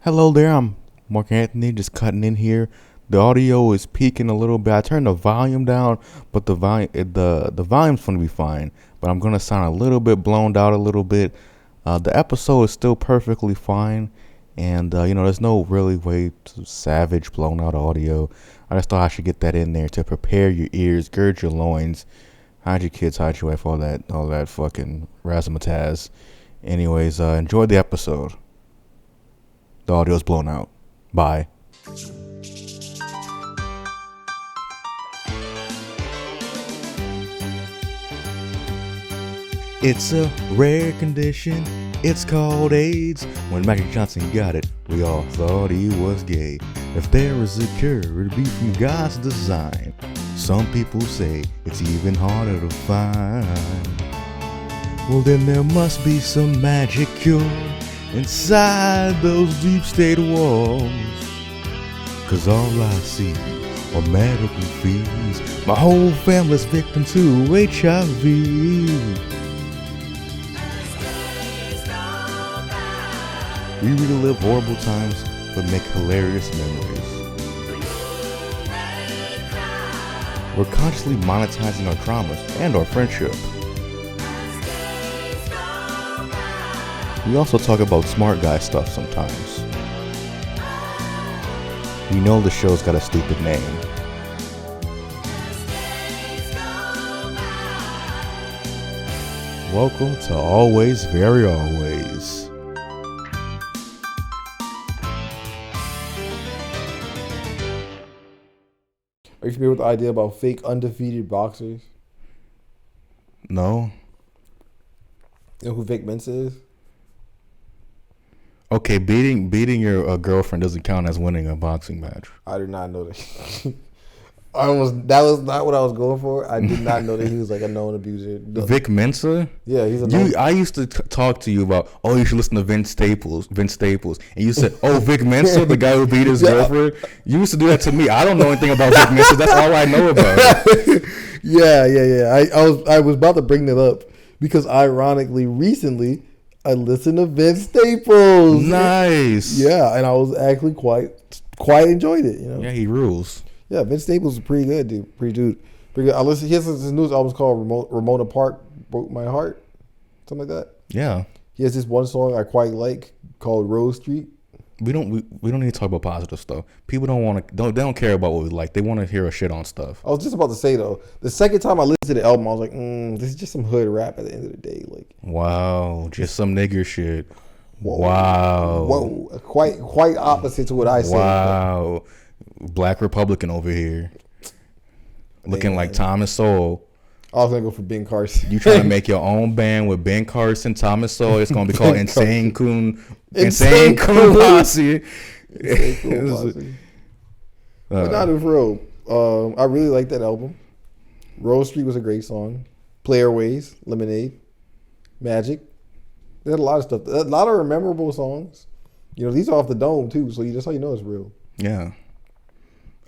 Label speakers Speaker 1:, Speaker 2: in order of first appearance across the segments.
Speaker 1: Hello there, I'm Mark Anthony, just cutting in here. The audio is peaking a little bit. I turned the volume down, but the volume's gonna be fine. But I'm gonna sound a little bit blown out a little bit. The episode is still perfectly fine, and there's no really way to savage blown out audio. I just thought I should get that in there to prepare your ears, gird your loins, hide your kids, hide your wife, all that fucking razzmatazz. Anyways, enjoy the episode. The audio's blown out. Bye. It's a rare condition. It's called AIDS. When Magic Johnson got it, we all thought he was gay. If there is a cure, it'd be from God's design. Some people say it's even harder to find. Well, then there must be some magic cure inside those deep state walls. 'Cause all I see are medical fees. My whole family's victim to HIV. We relive horrible times, but make hilarious memories. We're consciously monetizing our traumas and our friendship. We also talk about smart guy stuff sometimes. We know the show's got a stupid name. Welcome to Always Very Always.
Speaker 2: Are you familiar with the idea about fake undefeated boxers?
Speaker 1: No?
Speaker 2: You know who Vic Mensa is?
Speaker 1: Okay, beating your girlfriend doesn't count as winning a boxing match.
Speaker 2: I did not know that. That was not what I was going for. I did not know that he was like a known abuser.
Speaker 1: Vic Mensa?
Speaker 2: Yeah, he's a known.
Speaker 1: I used to talk to you about, you should listen to Vince Staples, and you said, Vic Mensa, the guy who beat his girlfriend. You used to do that to me. I don't know anything about Vic Mensa. That's all I know about.
Speaker 2: Yeah. I was about to bring that up because ironically, recently, I listened to Vince Staples.
Speaker 1: Nice.
Speaker 2: Yeah, and I was actually quite enjoyed it. You know.
Speaker 1: Yeah, he rules.
Speaker 2: Yeah, Vince Staples is pretty good, dude. Pretty good. I listened. His newest album's called Ramona Park Broke My Heart, something like that.
Speaker 1: Yeah.
Speaker 2: He has this one song I quite like called Rose Street.
Speaker 1: We don't need to talk about positive stuff. People they don't care about what we like. They want to hear a shit on stuff.
Speaker 2: I was just about to say though, the second time I listened to the album, I was like, this is just some hood rap at the end of the day. Like,
Speaker 1: wow, just some nigger shit.
Speaker 2: Whoa,
Speaker 1: wow.
Speaker 2: Whoa. Quite opposite to what I said.
Speaker 1: Wow. Black Republican over here. Looking like Thomas Sowell.
Speaker 2: I was gonna go for Ben Carson.
Speaker 1: You trying to make your own band with Ben Carson, Thomas Sowell? It's gonna be called Insane Coon Posse.
Speaker 2: Insane Coon Posse. But not for real. I really like that album. Rose Street was a great song. Player Ways, Lemonade, Magic. They had a lot of stuff. A lot of memorable songs. You know, these are off the dome too, so that's how you know it's real.
Speaker 1: Yeah.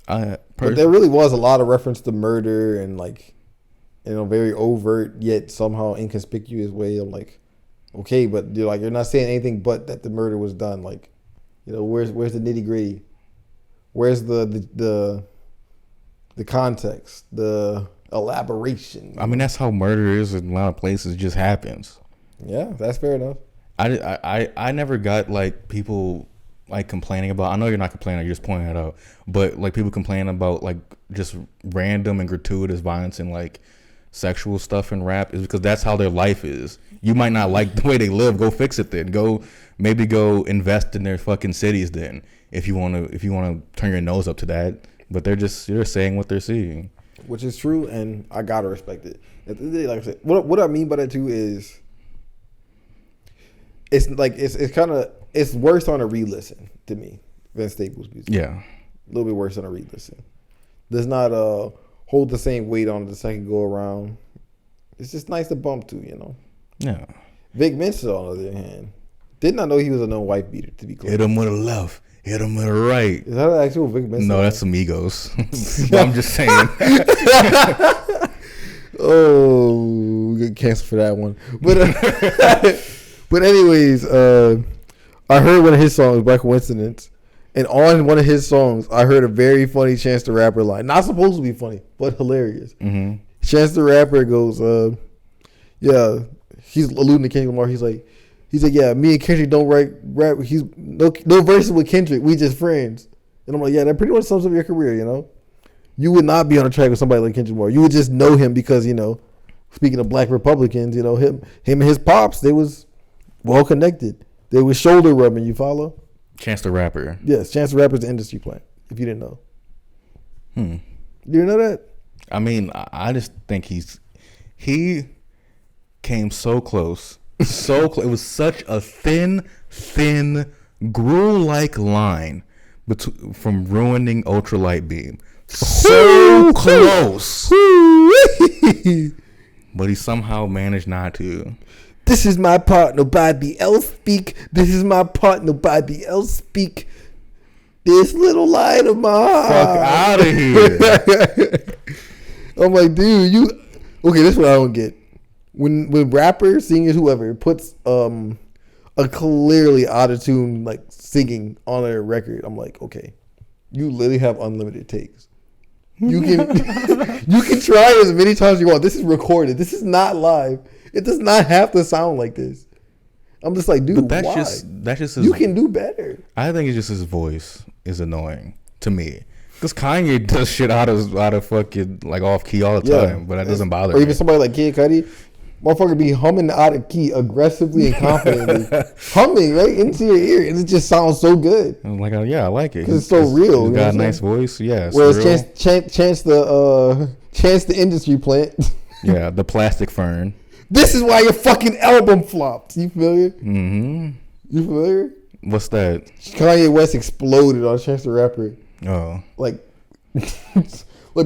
Speaker 2: But there really was a lot of reference to murder and like, very overt yet somehow inconspicuous way. I'm like, okay, but you're not saying anything but that the murder was done. Like, where's the nitty gritty? Where's the context, the elaboration?
Speaker 1: I mean, that's how murder is in a lot of places. It just happens.
Speaker 2: Yeah, that's fair enough.
Speaker 1: I never got like people like complaining about. I know you're not complaining. You're just pointing it out. But like people complaining about like just random and gratuitous violence and like sexual stuff in rap is because that's how their life is. You might not like the way they live. Go fix it then. Go invest in their fucking cities then. If you want to turn your nose up to that. But they're saying what they're seeing.
Speaker 2: Which is true, and I gotta respect it. At the end of the day, like I said, what I mean by that too is it's worse on a re-listen to me. Vince Staples music.
Speaker 1: Yeah.
Speaker 2: A little bit worse on a re-listen. Does not hold the same weight on it the second go around. It's just nice to bump to,
Speaker 1: Yeah.
Speaker 2: Vic Mensa, on the other hand, did not know he was a known wife beater, to be clear.
Speaker 1: Hit him with a left. Hit him with a right.
Speaker 2: Is that an actual Vic Mensa?
Speaker 1: No, that's Amigos. I'm just saying.
Speaker 2: Oh, we get canceled for that one. But anyways, I heard one of his songs by coincidence, and on one of his songs, I heard a very funny Chance the Rapper line. Not supposed to be funny, but hilarious.
Speaker 1: Mm-hmm.
Speaker 2: Chance the Rapper goes, yeah, he's alluding to Kendrick Lamar. He's like, yeah, me and Kendrick don't write rap. He's no verses with Kendrick. We just friends. And I'm like, yeah, that pretty much sums up your career, you know? You would not be on a track with somebody like Kendrick Lamar. You would just know him because, you know, speaking of black Republicans, you know, him and his pops, they was well connected. They was shoulder rubbing, you follow?
Speaker 1: Chance the Rapper.
Speaker 2: Yes, Chance the Rapper's the industry plant, if you didn't know. You didn't know that?
Speaker 1: I mean, I just think he came so close. So close. It was such a thin, gruel-like line from ruining Ultralight Beam. So close. But he somehow managed not to.
Speaker 2: This is my part, nobody else speak. This is my part, nobody else speak. This little light of mine.
Speaker 1: Fuck out of here.
Speaker 2: I'm like, dude, okay, this is what I don't get. When rappers, singers, whoever puts a clearly out of tune like singing on their record, I'm like, okay, you literally have unlimited takes. You can try as many times as you want. This is recorded. This is not live. It does not have to sound like this. I'm just like, dude,
Speaker 1: but that's
Speaker 2: why?
Speaker 1: That's just
Speaker 2: you can do better.
Speaker 1: I think it's just his voice is annoying to me. Because Kanye does shit out of fucking like off key all the time, but that doesn't bother me.
Speaker 2: Or even somebody like Kid Cudi, motherfucker be humming out of key aggressively and confidently, humming right into your ear, and it just sounds so good.
Speaker 1: I'm like, yeah, I like it.
Speaker 2: Because it's so real.
Speaker 1: He's got a nice voice, yeah.
Speaker 2: Whereas Chance the industry plant,
Speaker 1: yeah, the plastic fern.
Speaker 2: This is why your fucking album flopped. You familiar?
Speaker 1: Mm-hmm.
Speaker 2: You familiar?
Speaker 1: What's that?
Speaker 2: Kanye West exploded on Chance the Rapper.
Speaker 1: Oh.
Speaker 2: Like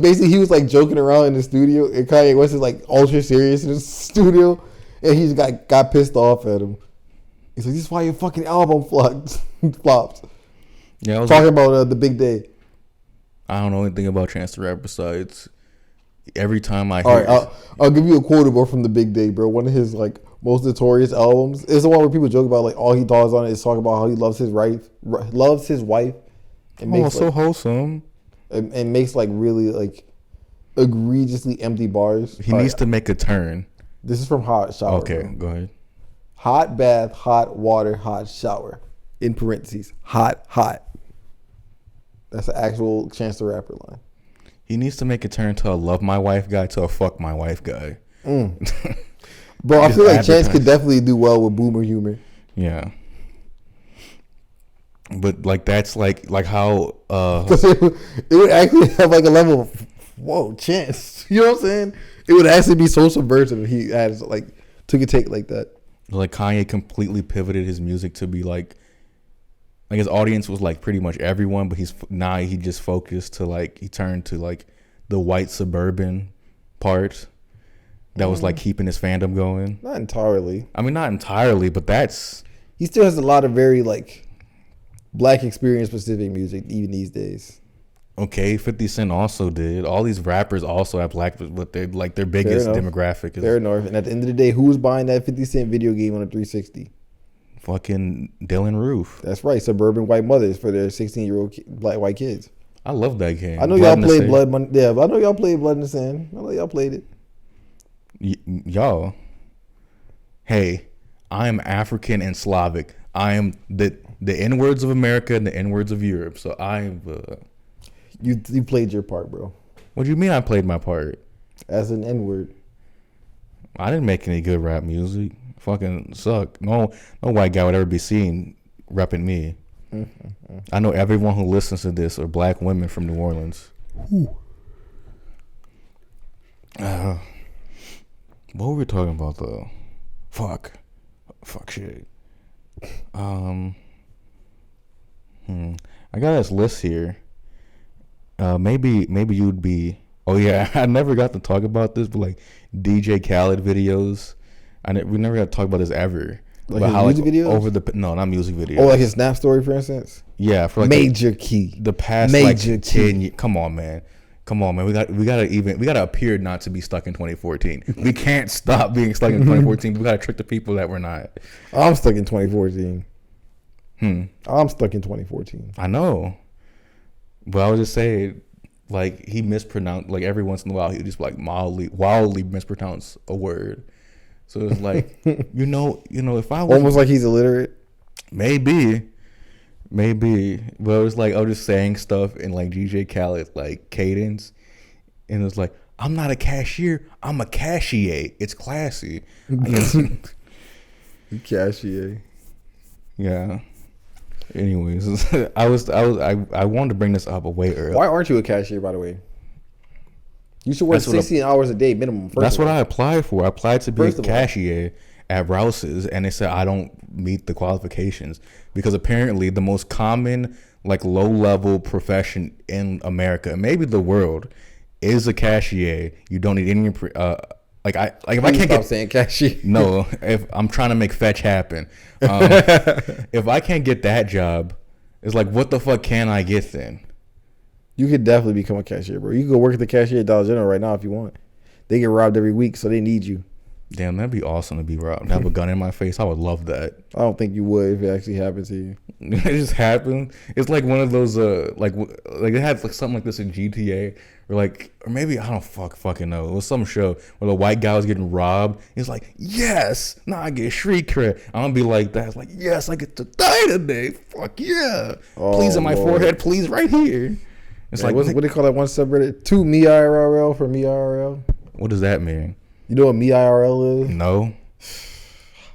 Speaker 2: basically he was like joking around in the studio, and Kanye West is like ultra serious in the studio, and he just got pissed off at him. He's like, this is why your fucking album flopped.
Speaker 1: Yeah,
Speaker 2: talking about the big day.
Speaker 1: I don't know anything about Chance the Rapper besides every time I hear.
Speaker 2: All right, I'll give you a quotable from the big day, bro. One of his like most notorious albums is the one where people joke about like all he does on it is talk about how he loves his wife. And makes,
Speaker 1: so wholesome.
Speaker 2: And makes like really like egregiously empty bars.
Speaker 1: He needs to make a turn.
Speaker 2: This is from Hot Shower.
Speaker 1: Okay,
Speaker 2: bro.
Speaker 1: go ahead.
Speaker 2: Hot bath, hot water, hot shower. In parentheses, hot. That's the actual Chance the Rapper line.
Speaker 1: He needs to make a turn to a love my wife guy to a fuck my wife guy.
Speaker 2: Bro, I feel like Chance could definitely do well with boomer humor.
Speaker 1: Yeah. But like that's like how
Speaker 2: because it would actually have like a level of whoa Chance, you know what I'm saying? It would actually be so subversive if he had like took a take like that.
Speaker 1: Like Kanye completely pivoted his music to be like his audience was like pretty much everyone, but he just focused to like he turned to like the white suburban part that was like keeping his fandom going.
Speaker 2: Not entirely.
Speaker 1: I mean, not entirely, but
Speaker 2: he still has a lot of very like black experience specific music even these days.
Speaker 1: Okay, 50 Cent also did. All these rappers also have black, but they're like their biggest demographic is
Speaker 2: fair enough. And at the end of the day, who's buying that 50 Cent video game on a 360?
Speaker 1: Fucking Dylan Roof.
Speaker 2: That's right, suburban white mothers for their 16-year-old black white kids.
Speaker 1: I love that game.
Speaker 2: I know y'all played Blood Money. Yeah, but I know y'all played Blood in the Sand. I know y'all played it.
Speaker 1: Y'all. Hey, I am African and Slavic. I am the N-words of America and the N-words of Europe. So I'm.
Speaker 2: You played your part, bro.
Speaker 1: What do you mean I played my part?
Speaker 2: As an N-word.
Speaker 1: I didn't make any good rap music. Fucking suck. No white guy would ever be seen repping me. I know everyone who listens to this are black women from New Orleans. What were we talking about though? Fuck shit. I got this list here. Maybe you'd be. Oh yeah, I never got to talk about this, but like DJ Khaled videos. We never got to talk about this ever.
Speaker 2: Like his music videos?
Speaker 1: No, not music videos.
Speaker 2: Oh, like his Snap Story, for instance.
Speaker 1: Yeah, for like
Speaker 2: Major Key.
Speaker 1: The past
Speaker 2: Major
Speaker 1: like 10 years. Come on, man. We gotta appear not to be stuck in 2014. We can't stop being stuck in 2014. We gotta trick the people that we're not.
Speaker 2: I'm stuck in 2014. I'm stuck in 2014.
Speaker 1: I know. But I was just saying, like, he mispronounced, like, every once in a while, he would just, like, wildly mispronounce a word. So it's like, you know, if I was...
Speaker 2: Almost like he's illiterate?
Speaker 1: Maybe. But it was like, I was just saying stuff in, like, DJ Khaled, like, cadence. And it was like, I'm not a cashier, I'm a cashier. It's classy.
Speaker 2: Cashier.
Speaker 1: Yeah. Anyways, I wanted to bring this up way earlier.
Speaker 2: Why aren't you a cashier, by the way? You should work 16 hours a day minimum.
Speaker 1: That's what I applied for. I applied to be a cashier at Rouse's, and they said I don't meet the qualifications because apparently the most common, like, low-level profession in America, maybe the world, is a cashier. You don't need any if I can't
Speaker 2: stop saying cashier.
Speaker 1: No, if I'm trying to make fetch happen, if I can't get that job, it's like, what the fuck can I get then?
Speaker 2: You could definitely become a cashier, bro. You can go work at the cashier at Dollar General right now if you want. They get robbed every week, so they need you.
Speaker 1: Damn, that'd be awesome to be robbed. Have a gun in my face. I would love that.
Speaker 2: I don't think you would if it actually happened to you.
Speaker 1: It just happened. It's like one of those like it had like something like this in GTA, or maybe I don't fucking know. It was some show where the white guy was getting robbed. He's like, yes, now I get street cred. I'm gonna be like that. It's like, yes, I get to die today. Fuck yeah. Please in my forehead. Please right here. It's like
Speaker 2: what do they call that one subreddit? To me IRL for me IRL.
Speaker 1: What does that mean?
Speaker 2: You know what me IRL is?
Speaker 1: No.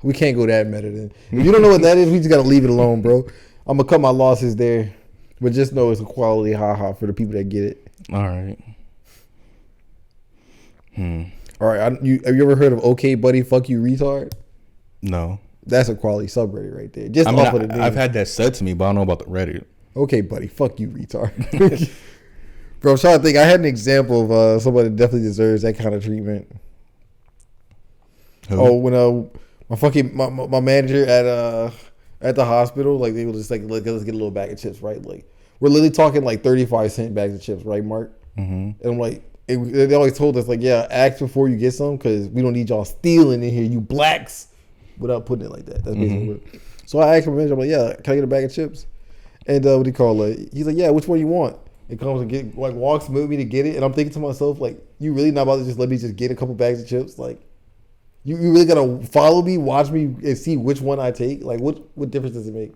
Speaker 2: We can't go that meta then. If you don't know what that is, we just gotta leave it alone, bro. I'm gonna cut my losses there, but just know it's a quality haha for the people that get it.
Speaker 1: All right.
Speaker 2: All right. Have you ever heard of OK Buddy Fuck You Retard?
Speaker 1: No.
Speaker 2: That's a quality subreddit right there. Just off of the name.
Speaker 1: I've had that said to me, but I don't know about the Reddit.
Speaker 2: Okay, buddy, fuck you, retard. Bro, I'm trying to think. I had an example of somebody that definitely deserves that kind of treatment. Who? Oh, when my manager at the hospital, like, they were just like, let's get a little bag of chips, right? Like, we're literally talking like 35-cent bags of chips, right, Mark? And I'm like, they always told us, like, yeah, ask before you get some because we don't need y'all stealing in here, you blacks, without putting it like that. That's basically what. So I asked my manager, I'm like, yeah, can I get a bag of chips? And what do you call it? He's like, yeah, which one you want? It comes and walks with me to get it, and I'm thinking to myself, like, you really not about to just let me just get a couple bags of chips? Like, you really gotta follow me, watch me, and see which one I take? Like, what difference does it make?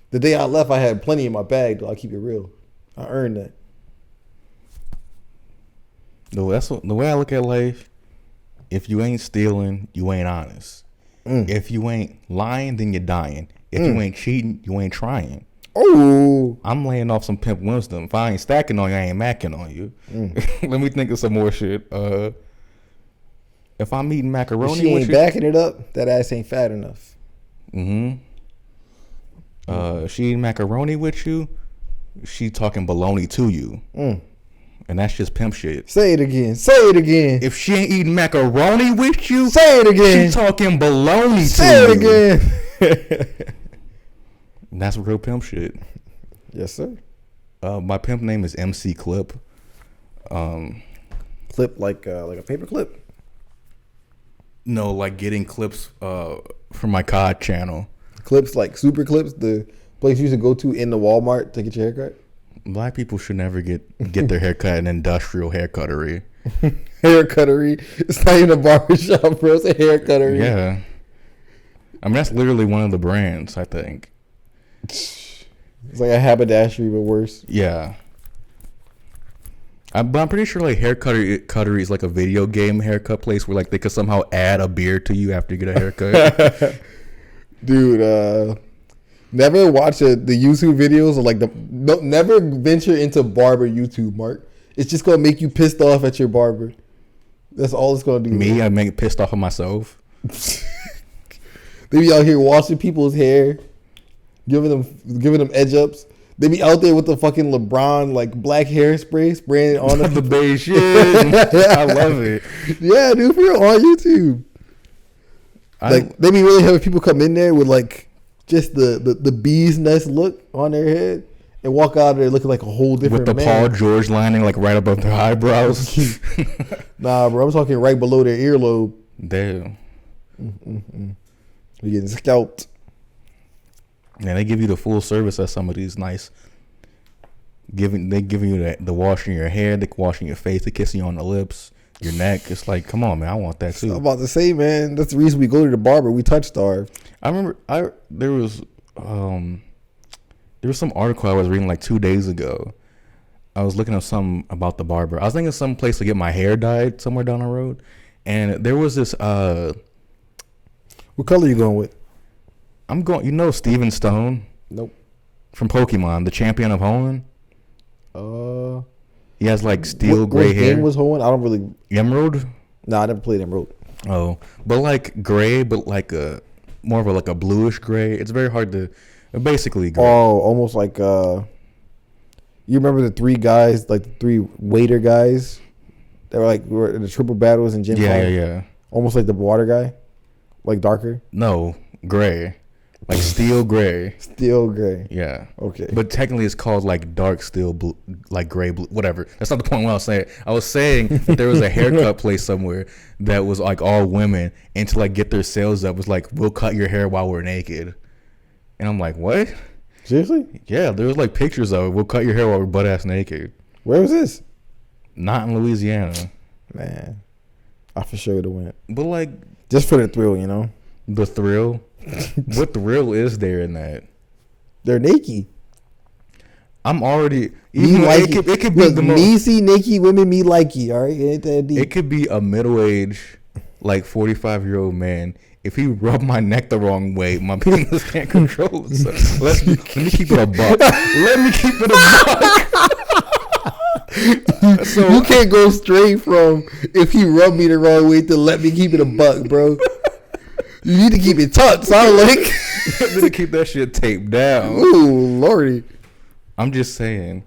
Speaker 2: The day I left, I had plenty in my bag, though. I keep it real. I earned that.
Speaker 1: No, that's the way I look at life. If you ain't stealing, you ain't honest. If you ain't lying, then you're dying. If you ain't cheating, you ain't trying. Oh, I'm laying off some pimp wisdom. If I ain't stacking on you, I ain't macking on you. Let me think of some more shit. If I'm eating macaroni,
Speaker 2: if she ain't backing it up, that ass ain't fat enough.
Speaker 1: She eating macaroni with you, she talking baloney to you. And that's just pimp shit.
Speaker 2: Say it again. Say it again.
Speaker 1: If she ain't eating macaroni with you,
Speaker 2: say it again.
Speaker 1: She talking baloney
Speaker 2: say
Speaker 1: to
Speaker 2: you. Say it again.
Speaker 1: And that's real pimp shit.
Speaker 2: Yes, sir.
Speaker 1: My pimp name is MC Clip.
Speaker 2: Clip like a paper clip?
Speaker 1: No, like getting clips from my COD channel.
Speaker 2: Clips like Super Clips, the place you used to go to in the Walmart to get your haircut?
Speaker 1: Black people should never get their haircut in industrial haircuttery.
Speaker 2: Haircuttery? It's not even a barbershop, bro. It's a haircuttery.
Speaker 1: Yeah. I mean, that's literally one of the brands, I think.
Speaker 2: It's like a haberdashery, but worse.
Speaker 1: Yeah. But I'm pretty sure like haircuttery is like a video game haircut place where like they could somehow add a beard to you after you get a haircut.
Speaker 2: Dude, never watch the YouTube videos or like never venture into barber YouTube, Mark. It's just gonna make you pissed off at your barber. That's all it's gonna do.
Speaker 1: Me, I make pissed off of myself.
Speaker 2: They be out here washing people's hair, giving them edge ups. They be out there with the fucking LeBron like black hairspray spraying on them.
Speaker 1: The beige shit. I love it.
Speaker 2: Yeah, dude, we're on YouTube. Like they be really having people come in there with like just the bee's nest look on their head and walk out of there looking like a whole different
Speaker 1: with the
Speaker 2: man.
Speaker 1: Paul George lining like right above their eyebrows.
Speaker 2: Nah, bro, I'm talking right below their earlobe.
Speaker 1: Damn.
Speaker 2: We're getting scalped.
Speaker 1: And they give you the full service at some of these nice. They giving you the washing your hair, the washing your face, the kissing you on the lips, your neck. It's like, come on, man, I want that too.
Speaker 2: I'm about to say, man, that's the reason we go to the barber. We touch starve.
Speaker 1: I remember there was some article I was reading like 2 days ago. I was looking up something about the barber. I was thinking of some place to get my hair dyed somewhere down the road, and there was this.
Speaker 2: What color you going with?
Speaker 1: I'm going. Steven Stone.
Speaker 2: Nope.
Speaker 1: From Pokemon, the champion of Hoenn. He has like steel gray hair.
Speaker 2: What game was Hoenn? I don't really.
Speaker 1: Emerald.
Speaker 2: No, I never played Emerald.
Speaker 1: Oh, but like gray, but like a more of a bluish gray. It's very hard to. Basically gray.
Speaker 2: Oh, almost like you remember the three guys, like the three waiter guys that were in the triple battles in Gen 5?
Speaker 1: Yeah.
Speaker 2: Almost like the water guy, like darker.
Speaker 1: No, gray, like steel gray.
Speaker 2: Steel gray.
Speaker 1: Yeah.
Speaker 2: Okay.
Speaker 1: But technically, it's called like dark steel blue, like gray blue, whatever. That's not the point. What I was saying. I was saying that there was a haircut place somewhere that was like all women, and to like get their sales up was like, we'll cut your hair while we're naked. And I'm like, what?
Speaker 2: Seriously?
Speaker 1: Yeah, there was like pictures of it. We'll cut your hair while we're butt ass naked.
Speaker 2: Where was this?
Speaker 1: Not in Louisiana.
Speaker 2: Man, I for sure would have went.
Speaker 1: But like,
Speaker 2: just for the thrill,
Speaker 1: The thrill? What thrill is there in that?
Speaker 2: They're naked.
Speaker 1: I'm already. It could be the most.
Speaker 2: Me see naked women, me like you. All right, ain't that deep?
Speaker 1: It could be a middle-aged, like 45-year-old man. If he rubbed my neck the wrong way, my penis can't control it. So let me keep it a buck. Let me keep it a buck.
Speaker 2: So you can't go straight from if he rubbed me the wrong way to let me keep it a buck, bro. You need to keep it tucked. Sound like
Speaker 1: you need to keep that shit taped down.
Speaker 2: Ooh, lordy.
Speaker 1: I'm just saying.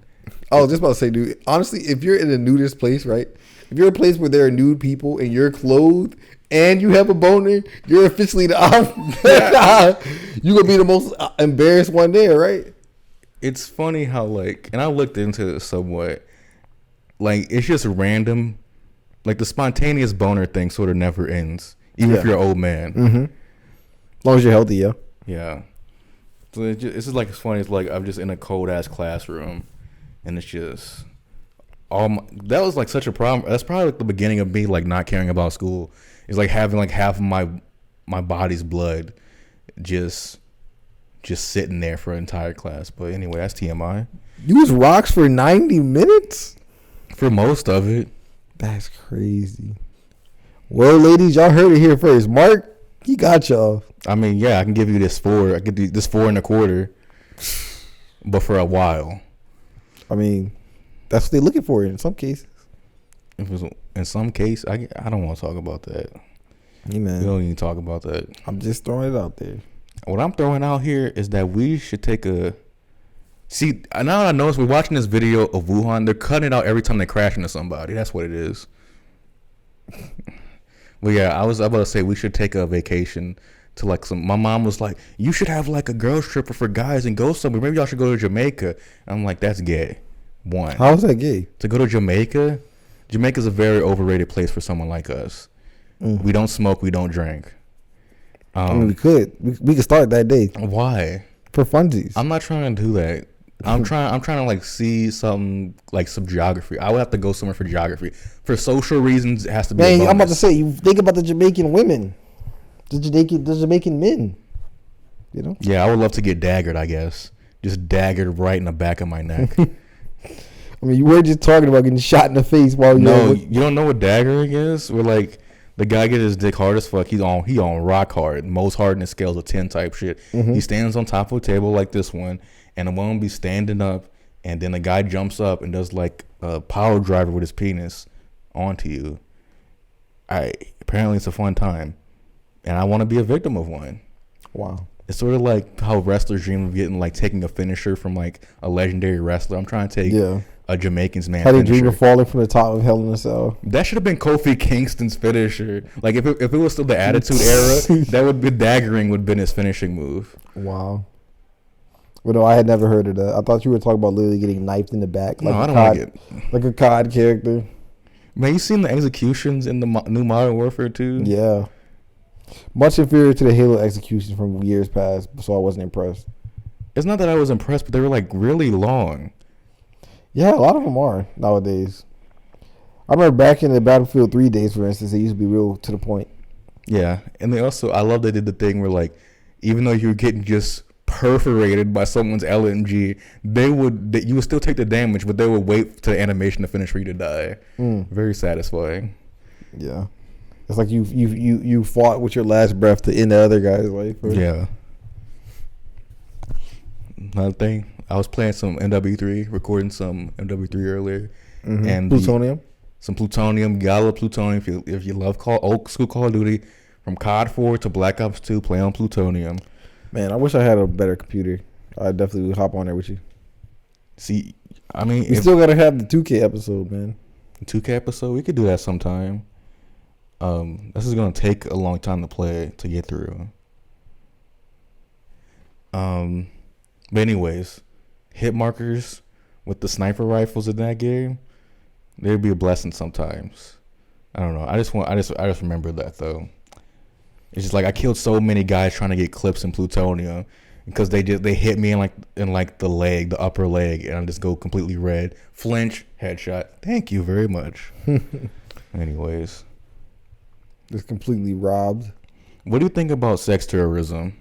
Speaker 2: I was just about to say, dude. Honestly, if you're in a nudist place, right? If you're in a place where there are nude people and you're clothed and you have a boner, you're officially you're gonna be the most embarrassed one there, right?
Speaker 1: It's funny how and I looked into it somewhat. Like, it's just random. Like, the spontaneous boner thing sort of never ends, even if you're an old man.
Speaker 2: Mm-hmm. As long as you're healthy, yeah.
Speaker 1: Yeah. So it's just like, it's funny. It's like I'm just in a cold ass classroom, and it's just that was like such a problem. That's probably like the beginning of me like not caring about school. It's like having like half of my body's blood just sitting there for an entire class. But anyway, that's TMI.
Speaker 2: You was rocks for 90 minutes?
Speaker 1: For most of it.
Speaker 2: That's crazy. Well, ladies, y'all heard it here first. Mark, he got y'all.
Speaker 1: I mean, yeah, I can give you this 4. I could do this 4 1/4, but for a while.
Speaker 2: I mean, that's what they're looking for in some cases.
Speaker 1: If it's in some case, I don't want to talk about that.
Speaker 2: Hey, man.
Speaker 1: We don't even talk about that.
Speaker 2: I'm just throwing it out there.
Speaker 1: What I'm throwing out here is that we should take a. See, now I notice we're watching this video of Wuhan. They're cutting it out every time they crash into somebody. That's what it is. Well, yeah, I was about to say we should take a vacation to like some. My mom was like, "You should have like a girls trip for guys and go somewhere. Maybe y'all should go to Jamaica." And I'm like, "That's gay." One.
Speaker 2: How is that gay?
Speaker 1: To go to Jamaica? Jamaica's a very overrated place for someone like us. We don't smoke. We don't drink.
Speaker 2: I mean, we could start that day.
Speaker 1: Why?
Speaker 2: For funsies.
Speaker 1: I'm not trying to do that. I'm trying to like see something like some geography. I would have to go somewhere for geography. For social reasons, it has to be.
Speaker 2: Man, I'm about to say, you think about the Jamaican women, the Jamaican men. You know?
Speaker 1: Yeah, I would love to get daggered. I guess just daggered right in the back of my neck.
Speaker 2: I mean, you were just talking about getting shot in the face while
Speaker 1: you don't know what daggering is? Where like the guy gets his dick hard as fuck. He on rock hard, most hard in the scales of 10 type shit. Mm-hmm. He stands on top of a table like this one, and the one will be standing up, and then the guy jumps up and does like a power driver with his penis onto you. Apparently it's a fun time, and I want to be a victim of one.
Speaker 2: Wow.
Speaker 1: It's sort of like how wrestlers dream of getting like taking a finisher from like a legendary wrestler. I'm trying to take a Jamaican's man.
Speaker 2: How they dream of falling from the top of Hell in a Cell.
Speaker 1: That should have been Kofi Kingston's finisher. Like if it was still the Attitude Era, that would be daggering would have been his finishing move.
Speaker 2: Wow. Well, no, I had never heard of that. I thought you were talking about literally getting knifed in the back. Like
Speaker 1: no, I don't like it.
Speaker 2: Like a COD character.
Speaker 1: Man, you seen the executions in the new Modern Warfare 2?
Speaker 2: Yeah. Much inferior to the Halo executions from years past, so I wasn't impressed.
Speaker 1: It's not that I was impressed, but they were like really long.
Speaker 2: Yeah, a lot of them are nowadays. I remember back in the Battlefield 3 days, for instance, they used to be real to the point.
Speaker 1: Yeah, and they also, I love they did the thing where like, even though you were getting just perforated by someone's LMG, you would still take the damage, but they would wait to the animation to finish for you to die. Very satisfying.
Speaker 2: Yeah, it's like you fought with your last breath to end the other guy's life. Right?
Speaker 1: Yeah. Another thing, I was playing some MW3, recording some MW3 earlier, and
Speaker 2: Plutonium.
Speaker 1: Some Plutonium, Gala Plutonium. If you love old school Call of Duty, from COD 4 to Black Ops 2, play on Plutonium.
Speaker 2: Man, I wish I had a better computer. I definitely would hop on there with you.
Speaker 1: See, I mean,
Speaker 2: we still gotta have the 2K episode, man.
Speaker 1: 2K episode, we could do that sometime. This is gonna take a long time to play to get through. But anyways, hit markers with the sniper rifles in that game, they'd be a blessing sometimes. I don't know. I just remember that though. It's just like I killed so many guys trying to get clips in Plutonium because they hit me in the leg, the upper leg, and I just go completely red. Flinch, headshot. Thank you very much. Anyways,
Speaker 2: just completely robbed.
Speaker 1: What do you think about sex terrorism?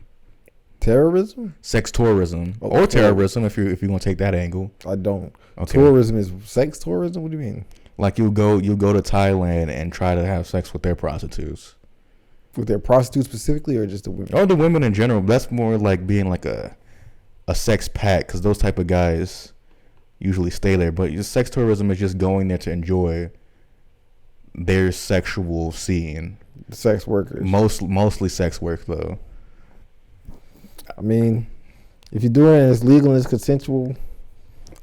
Speaker 2: Terrorism?
Speaker 1: Sex tourism or terrorism if you want to take that angle.
Speaker 2: I don't.
Speaker 1: Okay.
Speaker 2: Tourism is sex tourism. What do you mean?
Speaker 1: Like you go to Thailand and try to have sex with their prostitutes.
Speaker 2: With their prostitutes specifically, or just the women?
Speaker 1: Oh, the women in general. That's more like being like a sex pack, because those type of guys usually stay there. But sex tourism is just going there to enjoy their sexual scene.
Speaker 2: Sex workers.
Speaker 1: Mostly sex work, though.
Speaker 2: I mean, if you're doing it and it's legal and it's consensual,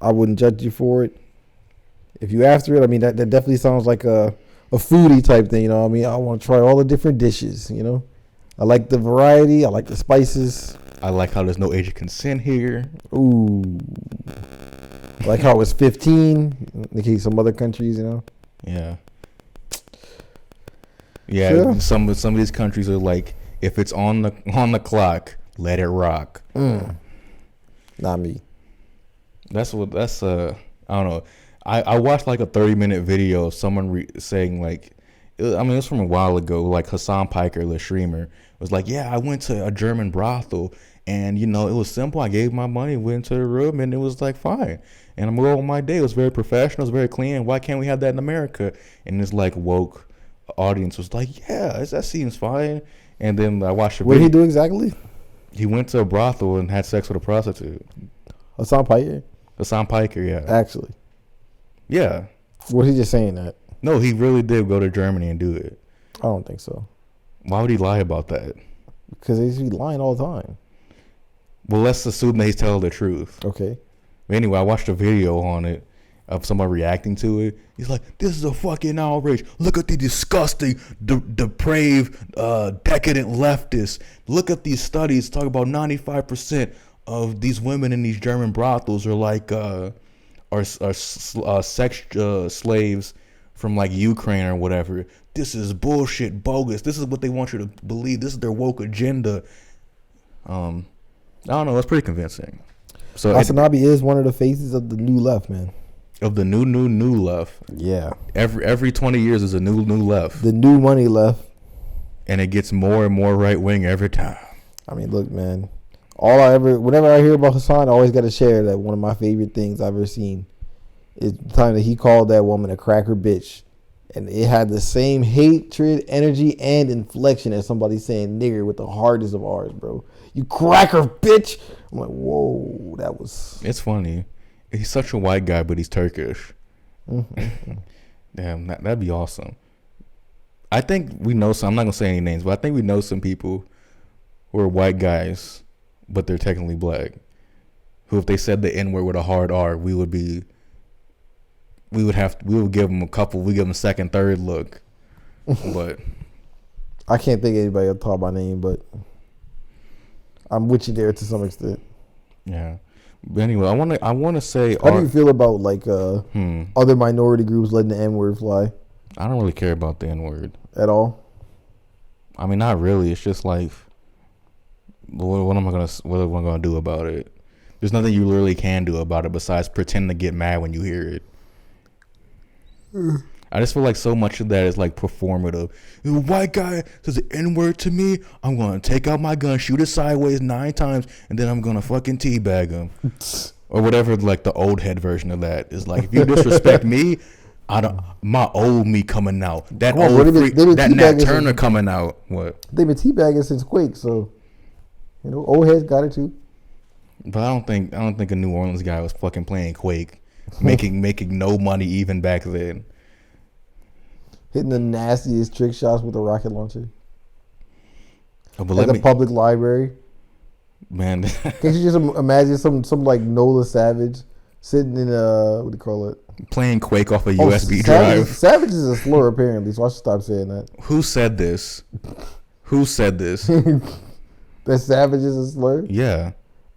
Speaker 2: I wouldn't judge you for it. If you after it, I mean, that definitely sounds like a foodie type thing, you know what I mean? I want to try all the different dishes, you know? I like the variety. I like the spices.
Speaker 1: I like how there's no age of consent here.
Speaker 2: Ooh. I like how it's 15 in case some other countries, you know?
Speaker 1: Yeah. Yeah, sure. Some of these countries are like, if it's on the clock, let it rock.
Speaker 2: Not me.
Speaker 1: I don't know. I watched like a 30-minute video of someone saying like, I mean, it's from a while ago, like Hassan Piker, the streamer, was like, yeah, I went to a German brothel and, you know, it was simple. I gave my money, went to the room, and it was like fine. And I'm going on my day. It was very professional. It was very clean. Why can't we have that in America? And this like woke audience was like, yeah, that seems fine. And then I watched the video.
Speaker 2: What did he do exactly?
Speaker 1: He went to a brothel and had sex with a prostitute.
Speaker 2: Hassan Piker?
Speaker 1: Hassan Piker, yeah.
Speaker 2: Actually.
Speaker 1: Yeah.
Speaker 2: Was he just saying that?
Speaker 1: No, he really did go to Germany and do it.
Speaker 2: I don't think so.
Speaker 1: Why would he lie about that?
Speaker 2: Because he's lying all the time.
Speaker 1: Well, let's assume that he's telling the truth.
Speaker 2: Okay.
Speaker 1: But anyway, I watched a video on it of someone reacting to it. He's like, this is a fucking outrage. Look at the disgusting, depraved, decadent leftists. Look at these studies talk about 95% of these women in these German brothels are like sex slaves from like Ukraine or whatever. This is bullshit, bogus. This is what they want you to believe. This is their woke agenda. I don't know. It's pretty convincing. So
Speaker 2: Asanabi is one of the faces of the new left, man.
Speaker 1: Of the new left.
Speaker 2: Yeah.
Speaker 1: Every 20 years is a new left.
Speaker 2: The new money left.
Speaker 1: And it gets more and more right wing every time.
Speaker 2: I mean, look, man. Whenever I hear about Hassan, I always got to share that one of my favorite things I've ever seen is the time that he called that woman a cracker bitch. And it had the same hatred, energy, and inflection as somebody saying nigger with the hardest of R's, bro. You cracker bitch. I'm like, whoa, that was...
Speaker 1: It's funny. He's such a white guy, but he's Turkish.
Speaker 2: Mm-hmm.
Speaker 1: Damn, that'd be awesome. I think we know some, I'm not going to say any names, but I think we know some people who are white guys, but they're technically black, who if they said the N-word with a hard R, we would give them a second, third look. But
Speaker 2: I can't think of anybody else talk by name, but I'm with you there to some extent.
Speaker 1: Yeah. But anyway, I want to say,
Speaker 2: how do you feel about like other minority groups letting the N-word fly?
Speaker 1: I don't really care about the N-word
Speaker 2: at all.
Speaker 1: I mean, not really. It's just like, what am I gonna do about it? There's nothing you literally can do about it besides pretend to get mad when you hear it. I just feel like so much of that is like performative. The white guy says the N-word to me, I'm going to take out my gun, shoot it sideways 9 times, and then I'm going to fucking teabag him. Or whatever, like the old head version of that is like, if you disrespect me, my old me coming out. That Nat Turner coming out. What?
Speaker 2: They've been teabagging since Quake, so old heads got it too.
Speaker 1: But I don't think a New Orleans guy was fucking playing Quake, making no money even back then.
Speaker 2: Hitting the nastiest trick shots with a rocket launcher. At the public library.
Speaker 1: Man.
Speaker 2: Can't you just imagine some like Nola Savage sitting in what do you call it?
Speaker 1: Playing Quake off a USB drive.
Speaker 2: Savage is a slur apparently, so I should stop saying that.
Speaker 1: Who said this?
Speaker 2: That Savage is a slur?
Speaker 1: Yeah.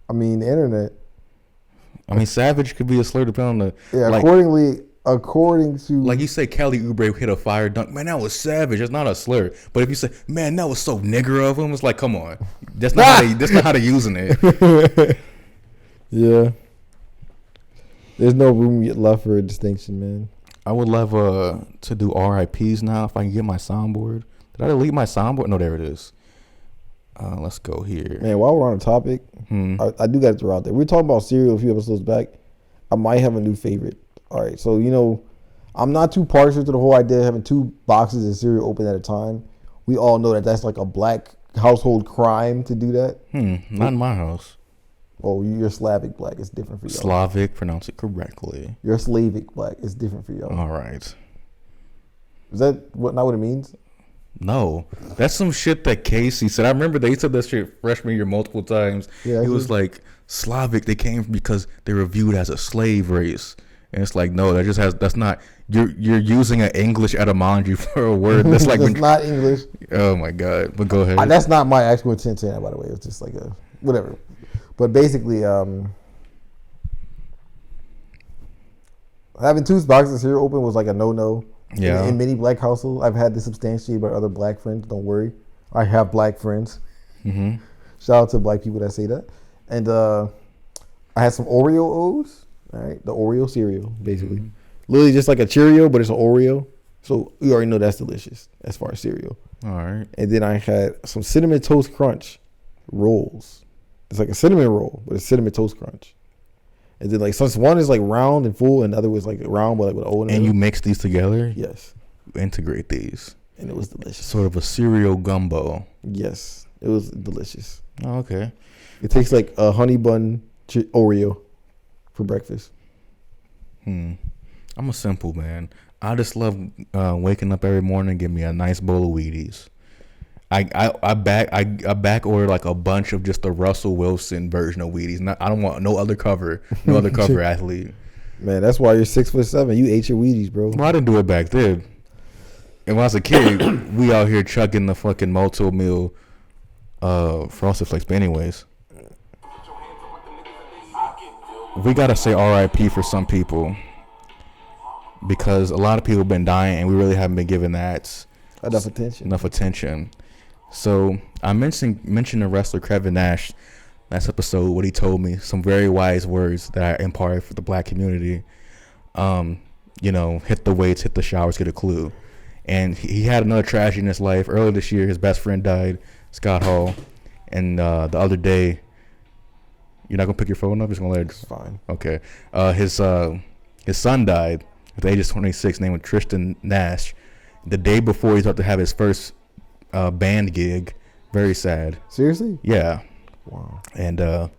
Speaker 2: I mean, the internet.
Speaker 1: I mean, savage could be a slur depending on the...
Speaker 2: Yeah, according to...
Speaker 1: Like you say Kelly Oubre hit a fire dunk. Man, that was savage. It's not a slur. But if you say, man, that was so nigger of him, it's like, come on. That's not how they're using it.
Speaker 2: Yeah. There's no room yet left for a distinction, man.
Speaker 1: I would love to do RIPs now if I can get my soundboard. Did I delete my soundboard? No, there it is. Let's go here.
Speaker 2: Man, while we're on the topic, I do got to throw out there. We were talking about cereal a few episodes back. I might have a new favorite. All right, so, I'm not too partial to the whole idea of having 2 boxes of cereal open at a time. We all know that that's like a black household crime to do that.
Speaker 1: Not in my house.
Speaker 2: Oh, you're Slavic black. It's different for y'all.
Speaker 1: Slavic, pronounce it correctly.
Speaker 2: You're Slavic black. It's different for y'all.
Speaker 1: All right.
Speaker 2: Is that not what it means?
Speaker 1: No. That's some shit that Casey said. I remember they said that shit freshman year multiple times. Yeah, it was like Slavic, they came because they were viewed as a slave race. And it's like, no, that's not, you're using an English etymology for a word that's like
Speaker 2: not English.
Speaker 1: Oh my God. But go ahead.
Speaker 2: That's not my actual intent saying that, by the way. It was just like whatever. But basically, having 2 boxes here open was like a no-no.
Speaker 1: Yeah.
Speaker 2: In many black households, I've had this substantiated by other black friends. Don't worry, I have black friends.
Speaker 1: Mm-hmm.
Speaker 2: Shout out to black people that say that. And I had some Oreo O's. All right, the Oreo cereal, basically, literally just like a Cheerio, but it's an Oreo. So you already know that's delicious as far as cereal.
Speaker 1: All right.
Speaker 2: And then I had some Cinnamon Toast Crunch rolls. It's like a cinnamon roll, but it's Cinnamon Toast Crunch. And then one is like round and full, and the other was like round but like with O in it.
Speaker 1: And you mix these together?
Speaker 2: Yes.
Speaker 1: You integrate these.
Speaker 2: And it was delicious.
Speaker 1: Sort of a cereal gumbo.
Speaker 2: Yes. It was delicious.
Speaker 1: Oh, okay.
Speaker 2: It tastes like a honey bun Oreo for breakfast.
Speaker 1: I'm a simple man. I just love waking up every morning and give me a nice bowl of Wheaties. I back order like a bunch of just the Russell Wilson version of Wheaties. I don't want no other cover athlete.
Speaker 2: Man, that's why you're 6'7". You ate your Wheaties, bro.
Speaker 1: Well, I didn't do it back then. And when I was a kid, we out here chugging the fucking multi-meal Frosted Flakes. But anyways, we gotta say R.I.P. for some people because a lot of people have been dying, and we really haven't been given that
Speaker 2: enough
Speaker 1: attention. So I mentioned the wrestler Kevin Nash last episode. What he told me, some very wise words that I imparted for the black community. Hit the weights, hit the showers, get a clue. And he had another tragedy in his life. Earlier this year, his best friend died, Scott Hall. And the other day, you're not gonna pick your phone up? Just gonna let it.
Speaker 2: It's fine.
Speaker 1: Okay. His son died at the age of 26, named Tristan Nash. The day before he's about to have his first band gig. Very sad.
Speaker 2: Seriously?
Speaker 1: Yeah.
Speaker 2: Wow.
Speaker 1: And but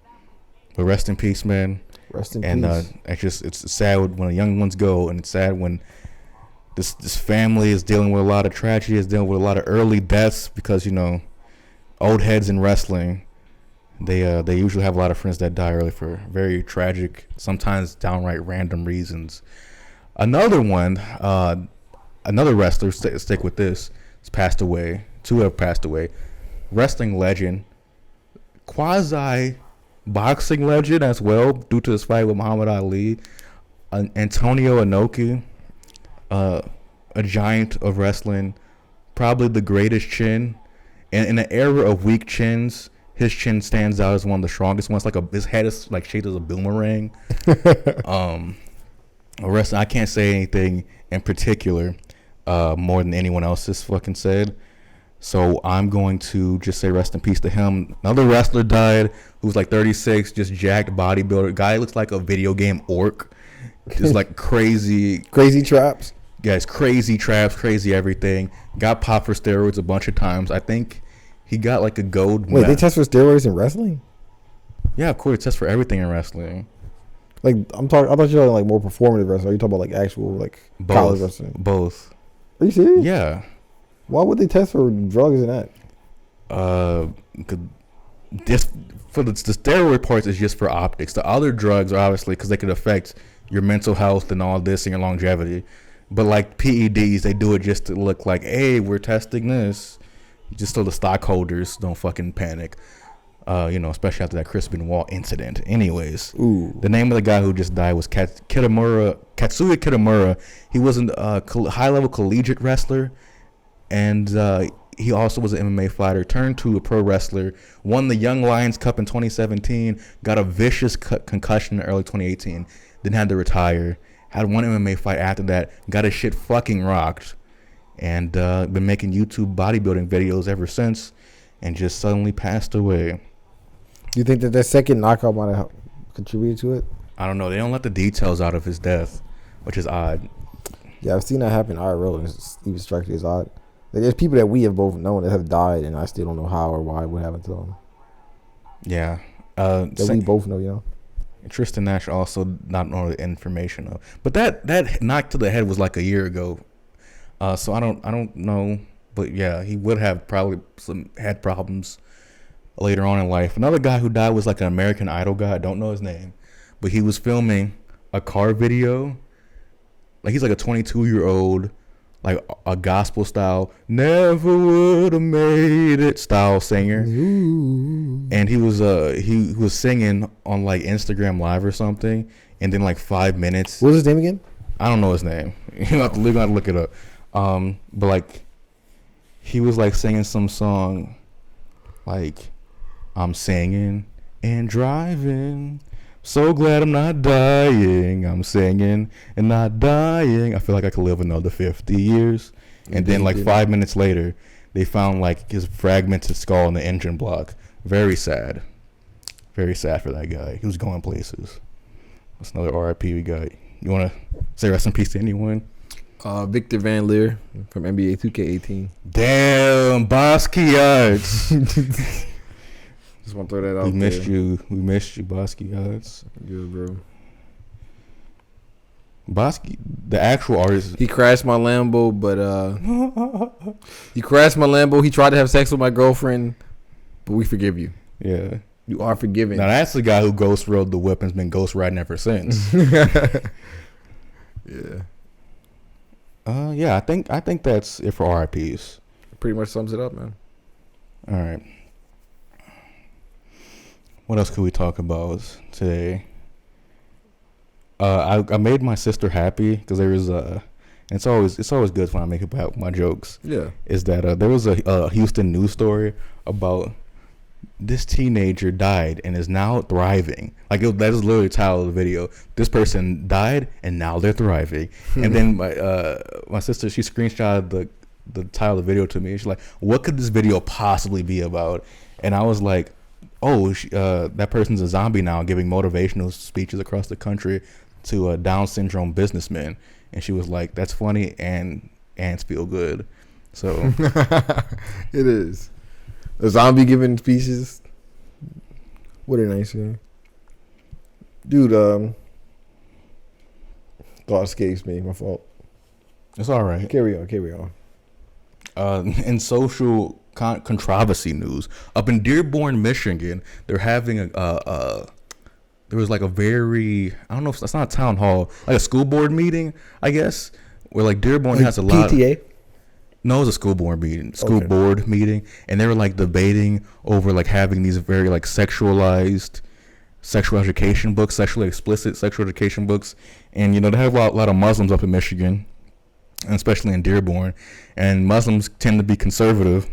Speaker 1: rest in peace, man.
Speaker 2: Rest in peace.
Speaker 1: It's sad when the young ones go, and it's sad when this family is dealing with a lot of tragedy, is dealing with a lot of early deaths because old heads in wrestling. They usually have a lot of friends that die early for very tragic, sometimes downright random reasons. Another wrestler, stick with this, has passed away. 2 have passed away. Wrestling legend, quasi boxing legend as well, due to his fight with Muhammad Ali. Antonio Inoki, a giant of wrestling, probably the greatest chin. And in an era of weak chins, His chin stands out as one of the strongest ones. His head is like shaped as a boomerang. The rest, I can't say anything in particular more than anyone else has fucking said. So I'm going to just say rest in peace to him. Another wrestler died who was like 36, just jacked bodybuilder. Guy looks like a video game orc. Just like crazy.
Speaker 2: Crazy traps.
Speaker 1: Guys, crazy traps, crazy everything. Got popped for steroids a bunch of times. I think he got like a gold.
Speaker 2: Wait, they test for steroids in wrestling?
Speaker 1: Yeah, of course. Test for everything in wrestling.
Speaker 2: Like I'm talking, I thought you were like more performative wrestling. Are you talking about like actual like college wrestling?
Speaker 1: Both.
Speaker 2: Are you serious?
Speaker 1: Yeah.
Speaker 2: Why would they test for drugs in that?
Speaker 1: Just for the steroid parts is just for optics. The other drugs are obviously because they could affect your mental health and all this and your longevity. But like PEDs, they do it just to look like, hey, we're testing this, just so the stockholders don't fucking panic. Especially after that Chris Benoit incident. Anyways, the name of the guy who just died was Katsuya Kitamura. He was a high-level collegiate wrestler, and he also was an MMA fighter, turned to a pro wrestler, won the Young Lions Cup in 2017, got a vicious concussion in early 2018, then had to retire, had one MMA fight after that, got his shit fucking rocked, and been making YouTube bodybuilding videos ever since, and just suddenly passed away.
Speaker 2: Do you think that second knockout might have contributed to it?
Speaker 1: I don't know. They don't let the details out of his death, which is odd.
Speaker 2: Yeah, I've seen that happen IRL, and it's even strikes me as odd. Like, there's people that we have both known that have died, and I still don't know how or why, what happened to them.
Speaker 1: Yeah.
Speaker 2: That we both know,
Speaker 1: Tristan Nash also not know the information of. But that knock to the head was like a year ago. So I don't know. But yeah, he would have probably some head problems later on in life. Another guy who died was like an American Idol guy. I don't know his name. But he was filming a car video. Like he's like a 22-year-old, like a gospel style, never would have made it style singer. Ooh. And he was singing on like Instagram Live or something. And then like 5 minutes.
Speaker 2: What was his name again?
Speaker 1: I don't know his name. You have to look it up. But like he was like singing some song like I'm singing and driving. So glad I'm not dying. I'm singing and not dying. I feel like I could live another 50 years. And then like 5 minutes later, they found like his fragmented skull in the engine block. Very sad. Very sad for that guy. He was going places. That's another RIP we got. You want to say rest in peace to anyone?
Speaker 2: Victor Van Leer from NBA 2K18.
Speaker 1: Damn, Basquiat.
Speaker 2: Just want to throw that out.
Speaker 1: We missed you, Basquiat.
Speaker 2: Good, bro.
Speaker 1: Basquiat, the actual artist.
Speaker 2: He crashed my Lambo, but he crashed my Lambo. He tried to have sex with my girlfriend, but we forgive you.
Speaker 1: Yeah.
Speaker 2: You are forgiven.
Speaker 1: Now that's the guy who ghost rode the whip and's been ghost riding ever since.
Speaker 2: Yeah.
Speaker 1: Yeah, I think that's it for RIPs.
Speaker 2: Pretty much sums it up, man.
Speaker 1: All right. What else could we talk about today? I made my sister happy because there was it's always good when I make people happy with my jokes.
Speaker 2: Yeah.
Speaker 1: Is that there was a Houston news story about this teenager died and is now thriving. Like that is literally the title of the video. This person died and now they're thriving. And then my sister, she screenshotted the title of the video to me. She's like, "What could this video possibly be about?" And I was like, "Oh, that person's a zombie now, giving motivational speeches across the country to Down syndrome businessmen." And she was like, "That's funny and feel good." So
Speaker 2: it is. A zombie giving speeches. What a nice thing. Dude, thought escapes me. My fault.
Speaker 1: It's all right.
Speaker 2: Carry on.
Speaker 1: In social controversy news, up in Dearborn, Michigan, they're having there was like a very, I don't know if that's not a town hall, like a school board meeting, I guess, where like Dearborn has a lot.
Speaker 2: PTA?
Speaker 1: No, it was a school board meeting, and they were like debating over like having these very like sexualized sexual education books, sexually explicit sexual education books, and they have a lot of Muslims up in Michigan, and especially in Dearborn, and Muslims tend to be conservative,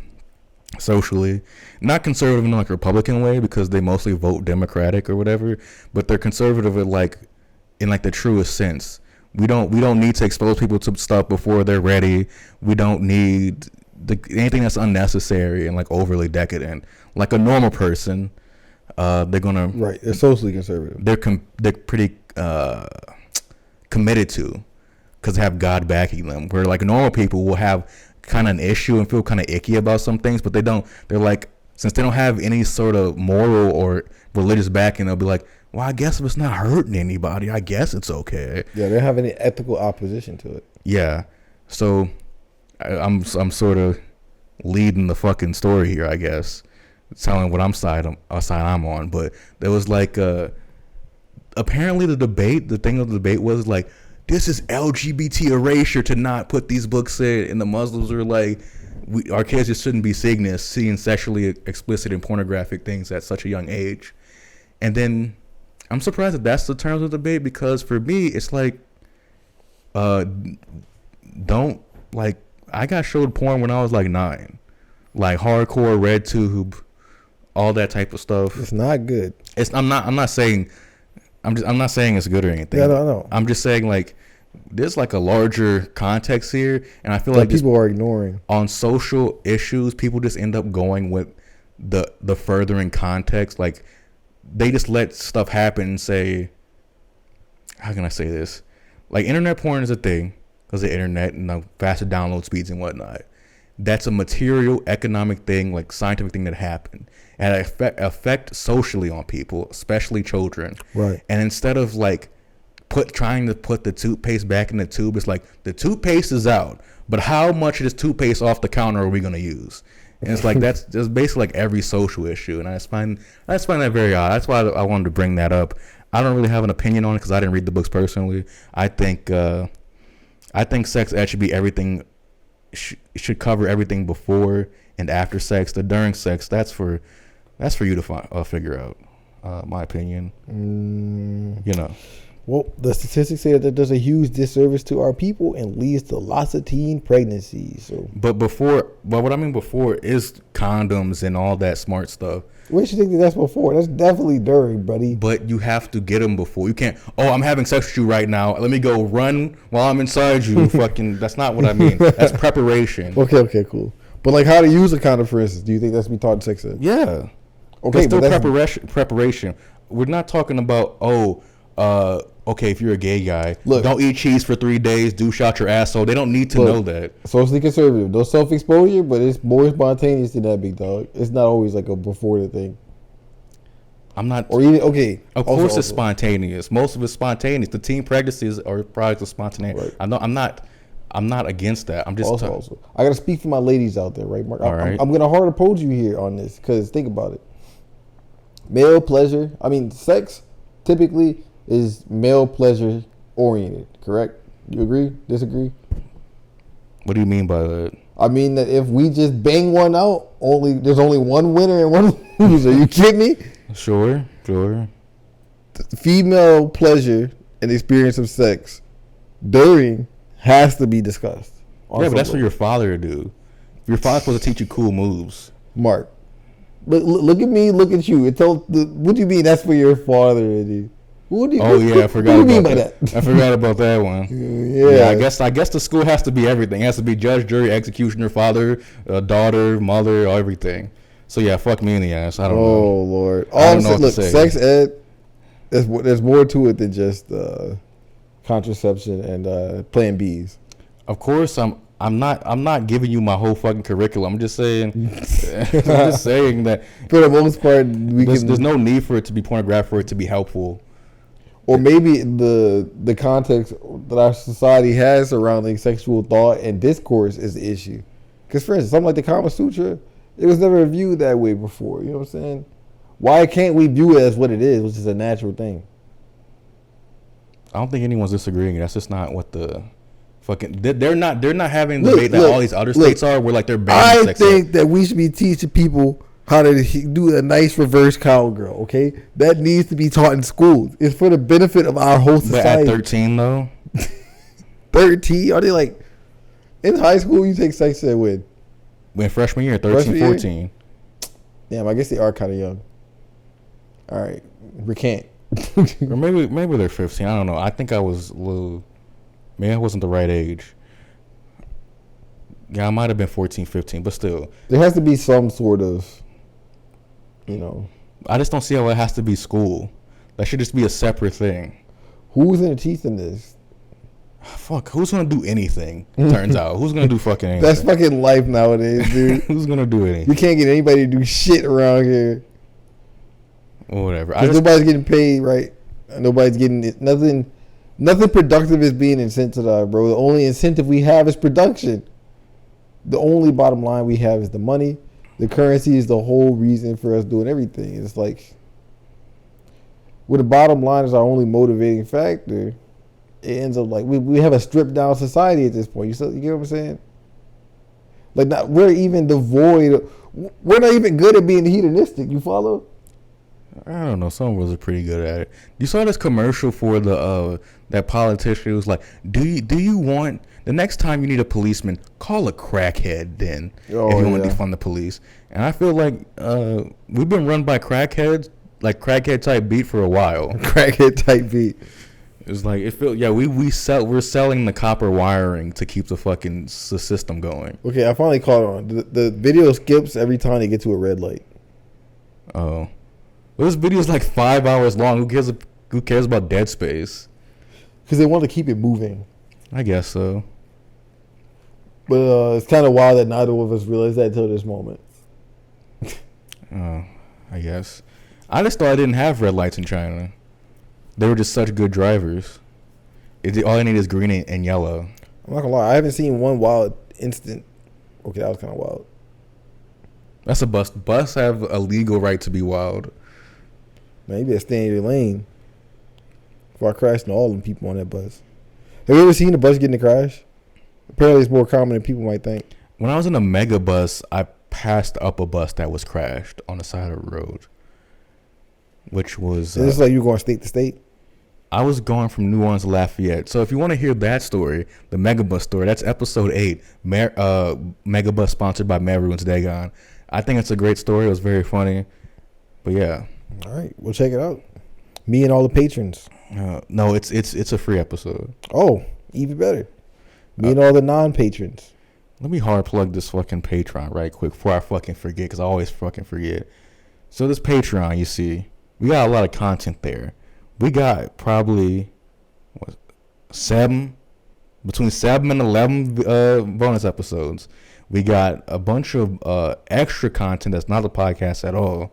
Speaker 1: socially, not conservative in like a Republican way because they mostly vote Democratic or whatever, but they're conservative in like the truest sense. We don't need to expose people to stuff before they're ready. We don't need anything that's unnecessary and like overly decadent. Like a normal person, they're gonna
Speaker 2: right. They're socially conservative.
Speaker 1: They're pretty committed to because they have God backing them. Where like normal people will have kind of an issue and feel kind of icky about some things, but they don't. They're like, since they don't have any sort of moral or religious backing, they'll be like, well, I guess if it's not hurting anybody, I guess it's okay.
Speaker 2: Yeah, they don't have any ethical opposition to it.
Speaker 1: Yeah, so I'm sort of leading the fucking story here, I guess, telling what side I'm on. But there was like apparently the thing of the debate was like, this is LGBT erasure to not put these books in, and the Muslims are like, our kids just shouldn't be seeing sexually explicit and pornographic things at such a young age. And then I'm surprised that that's the terms of the debate, because for me it's like, don't, like, I got showed porn when I was like 9, like hardcore red tube, all that type of stuff.
Speaker 2: It's not good.
Speaker 1: I'm not saying it's good or anything.
Speaker 2: Yeah, no.
Speaker 1: I'm just saying, like, there's like a larger context here, and I feel
Speaker 2: that
Speaker 1: like
Speaker 2: people are ignoring
Speaker 1: on social issues. People just end up going with the furthering context. Like, they just let stuff happen and say, how can I say this? Like, internet porn is a thing because of the internet and the faster download speeds and whatnot. That's a material, economic thing, like scientific thing that happened, and it affect socially on people, especially children.
Speaker 2: Right.
Speaker 1: And instead of like trying to put the toothpaste back in the tube, it's like, the toothpaste is out, but how much of this toothpaste off the counter are we going to use? And it's like, that's basically like every social issue, and I just find that very odd. That's why I wanted to bring that up. I don't really have an opinion on it because I didn't read the books personally. I think sex ed should be everything. Should cover everything before and after sex. The during sex, that's for you to figure out. My opinion. You know.
Speaker 2: Well, the statistics say that does a huge disservice to our people and leads to lots of teen pregnancies. So,
Speaker 1: but what I mean before is condoms and all that smart stuff.
Speaker 2: What you think that's before? That's definitely during, buddy.
Speaker 1: But you have to get them before. You can't. Oh, I'm having sex with you right now. Let me go run while I'm inside you. Fucking. That's not what I mean. That's preparation.
Speaker 2: Okay, cool. But like, how to use a condom, for instance? Do you think that's be taught in sex ed?
Speaker 1: Yeah.
Speaker 2: Okay,
Speaker 1: but still preparation. We're not talking about okay, if you're a gay guy, look, don't eat cheese for 3 days, douche out your asshole. They don't need to know that. Socially
Speaker 2: conservative, no self-exposure, but it's more spontaneous than that, big dog. It's not always like a before the thing.
Speaker 1: I'm not.
Speaker 2: Or even, okay.
Speaker 1: Of course it's spontaneous. Most of it's spontaneous. The teen pregnancies are products of spontaneity. Right. I'm not against that. I'm just
Speaker 2: also. I got to speak for my ladies out there, right, Mark?
Speaker 1: All right.
Speaker 2: I'm going to hard oppose you here on this, because think about it. Male pleasure, sex typically is male pleasure oriented, correct? You agree? Disagree?
Speaker 1: What do you mean by that?
Speaker 2: I mean that if we just bang one out, there's only one winner and one loser. You kidding me?
Speaker 1: Sure.
Speaker 2: Female pleasure and experience of sex during has to be discussed.
Speaker 1: Yeah, but that's for your father to do. Your father's supposed to teach you cool moves.
Speaker 2: Mark, look at me, look at you. What do you mean that's for your father to do?
Speaker 1: I forgot about that. I forgot about that one. Yeah, I guess the school has to be everything. It has to be judge, jury, executioner, father, daughter, mother, everything. So yeah, fuck me in the ass. I don't know.
Speaker 2: Oh Lord. Look, sex ed. There's more to it than just contraception and Plan Bs.
Speaker 1: Of course, I'm not giving you my whole fucking curriculum. I'm just saying. That
Speaker 2: for the most part,
Speaker 1: there's no need for it to be pornographic for it to be helpful.
Speaker 2: Or maybe the context that our society has surrounding sexual thought and discourse is the issue. Because, for instance, something like the Kama Sutra, it was never viewed that way before. You know what I'm saying? Why can't we view it as what it is, which is a natural thing?
Speaker 1: I don't think anyone's disagreeing. That's just not what the fucking. They're not having the debate that all these other states are. Where like they're banning sex.
Speaker 2: I think that we should be teaching people how to do a nice reverse cowgirl, okay? That needs to be taught in schools. It's for the benefit of our whole society.
Speaker 1: But at 13, though?
Speaker 2: 13? Are they like... In high school, you take sex ed with?
Speaker 1: in freshman year, 13, 14.
Speaker 2: Damn, I guess they are kind of young. All right, recant.
Speaker 1: Or maybe they're 15. I don't know. I think I was a little. Maybe I wasn't the right age. Yeah, I might have been 14, 15, but still.
Speaker 2: There has to be some sort of,
Speaker 1: I just don't see how it has to be school. That should just be a separate thing.
Speaker 2: Who's in the teeth in this?
Speaker 1: Fuck, who's gonna do anything? Turns out, who's gonna do fucking anything?
Speaker 2: That's fucking life nowadays, dude.
Speaker 1: Who's gonna do anything?
Speaker 2: You can't get anybody to do shit around here.
Speaker 1: Or whatever.
Speaker 2: Because nobody's getting paid, right? Nobody's getting it. Nothing productive is being incentivized, bro. The only incentive we have is production. The only bottom line we have is the money. The currency is the whole reason for us doing everything. It's like, where the bottom line is our only motivating factor, it ends up like we have a stripped down society at this point. You get what I'm saying? Like, we're even devoid. We're not even good at being hedonistic. You follow?
Speaker 1: I don't know. Some of us are pretty good at it. You saw this commercial for the that politician who was like, "Do you want the next time you need a policeman, call a crackhead then if you want to defund the police." And I feel like we've been run by crackheads, like crackhead type beat for a while.
Speaker 2: Crackhead type beat. It's
Speaker 1: like we're selling the copper wiring to keep the system going.
Speaker 2: Okay, I finally caught on. The video skips every time they get to a red light.
Speaker 1: Oh. Well, this video is like 5 hours long. Who cares about dead space?
Speaker 2: Because they want to keep it moving.
Speaker 1: I guess so.
Speaker 2: But it's kind of wild that neither of us realized that until this moment.
Speaker 1: I guess. I just thought I didn't have red lights in China. They were just such good drivers. All I need is green and yellow.
Speaker 2: I'm not gonna lie. I haven't seen one wild instant. Okay, that was kind of wild.
Speaker 1: That's a bus. Bus have a legal right to be wild.
Speaker 2: Maybe I stay in your lane before I crash into all them people on that bus. Have you ever seen a bus get in a crash? Apparently, it's more common than people might think.
Speaker 1: When I was in a mega bus, I passed up a bus that was crashed on the side of the road, which was.
Speaker 2: It's like you're going state to state.
Speaker 1: I was going from New Orleans to Lafayette. So if you want to hear that story, the Megabus story, that's episode 8. Megabus sponsored by Maroons Dagon. I think it's a great story. It was very funny. But yeah.
Speaker 2: All right, we'll check it out. Me and all the patrons.
Speaker 1: No, it's a free episode.
Speaker 2: Oh, even better. Me and all the non-patrons.
Speaker 1: Let me hard plug this fucking Patreon right quick before I fucking forget, because I always fucking forget. So this Patreon, you see, we got a lot of content there. We got probably between 7 and 11 bonus episodes. We got a bunch of extra content that's not a podcast at all.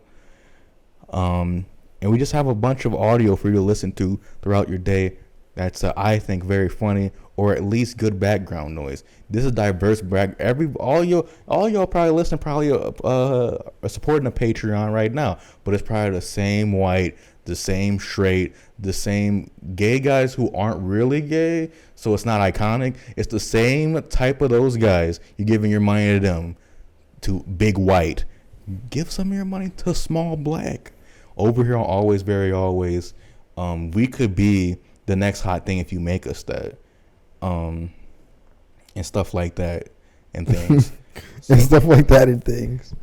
Speaker 1: And we just have a bunch of audio for you to listen to throughout your day. That's I think very funny, or at least good background noise. This is diverse all y'all probably listen are supporting the Patreon right now, but it's probably the same white, the same straight, the same gay guys who aren't really gay, so it's not iconic. It's the same type of those guys. You're giving your money to them, to big white. Give some of your money to small black. Over here on Always Very Always, we could be the next hot thing if you make us that, and stuff like that, and things.
Speaker 2: And stuff like that and things.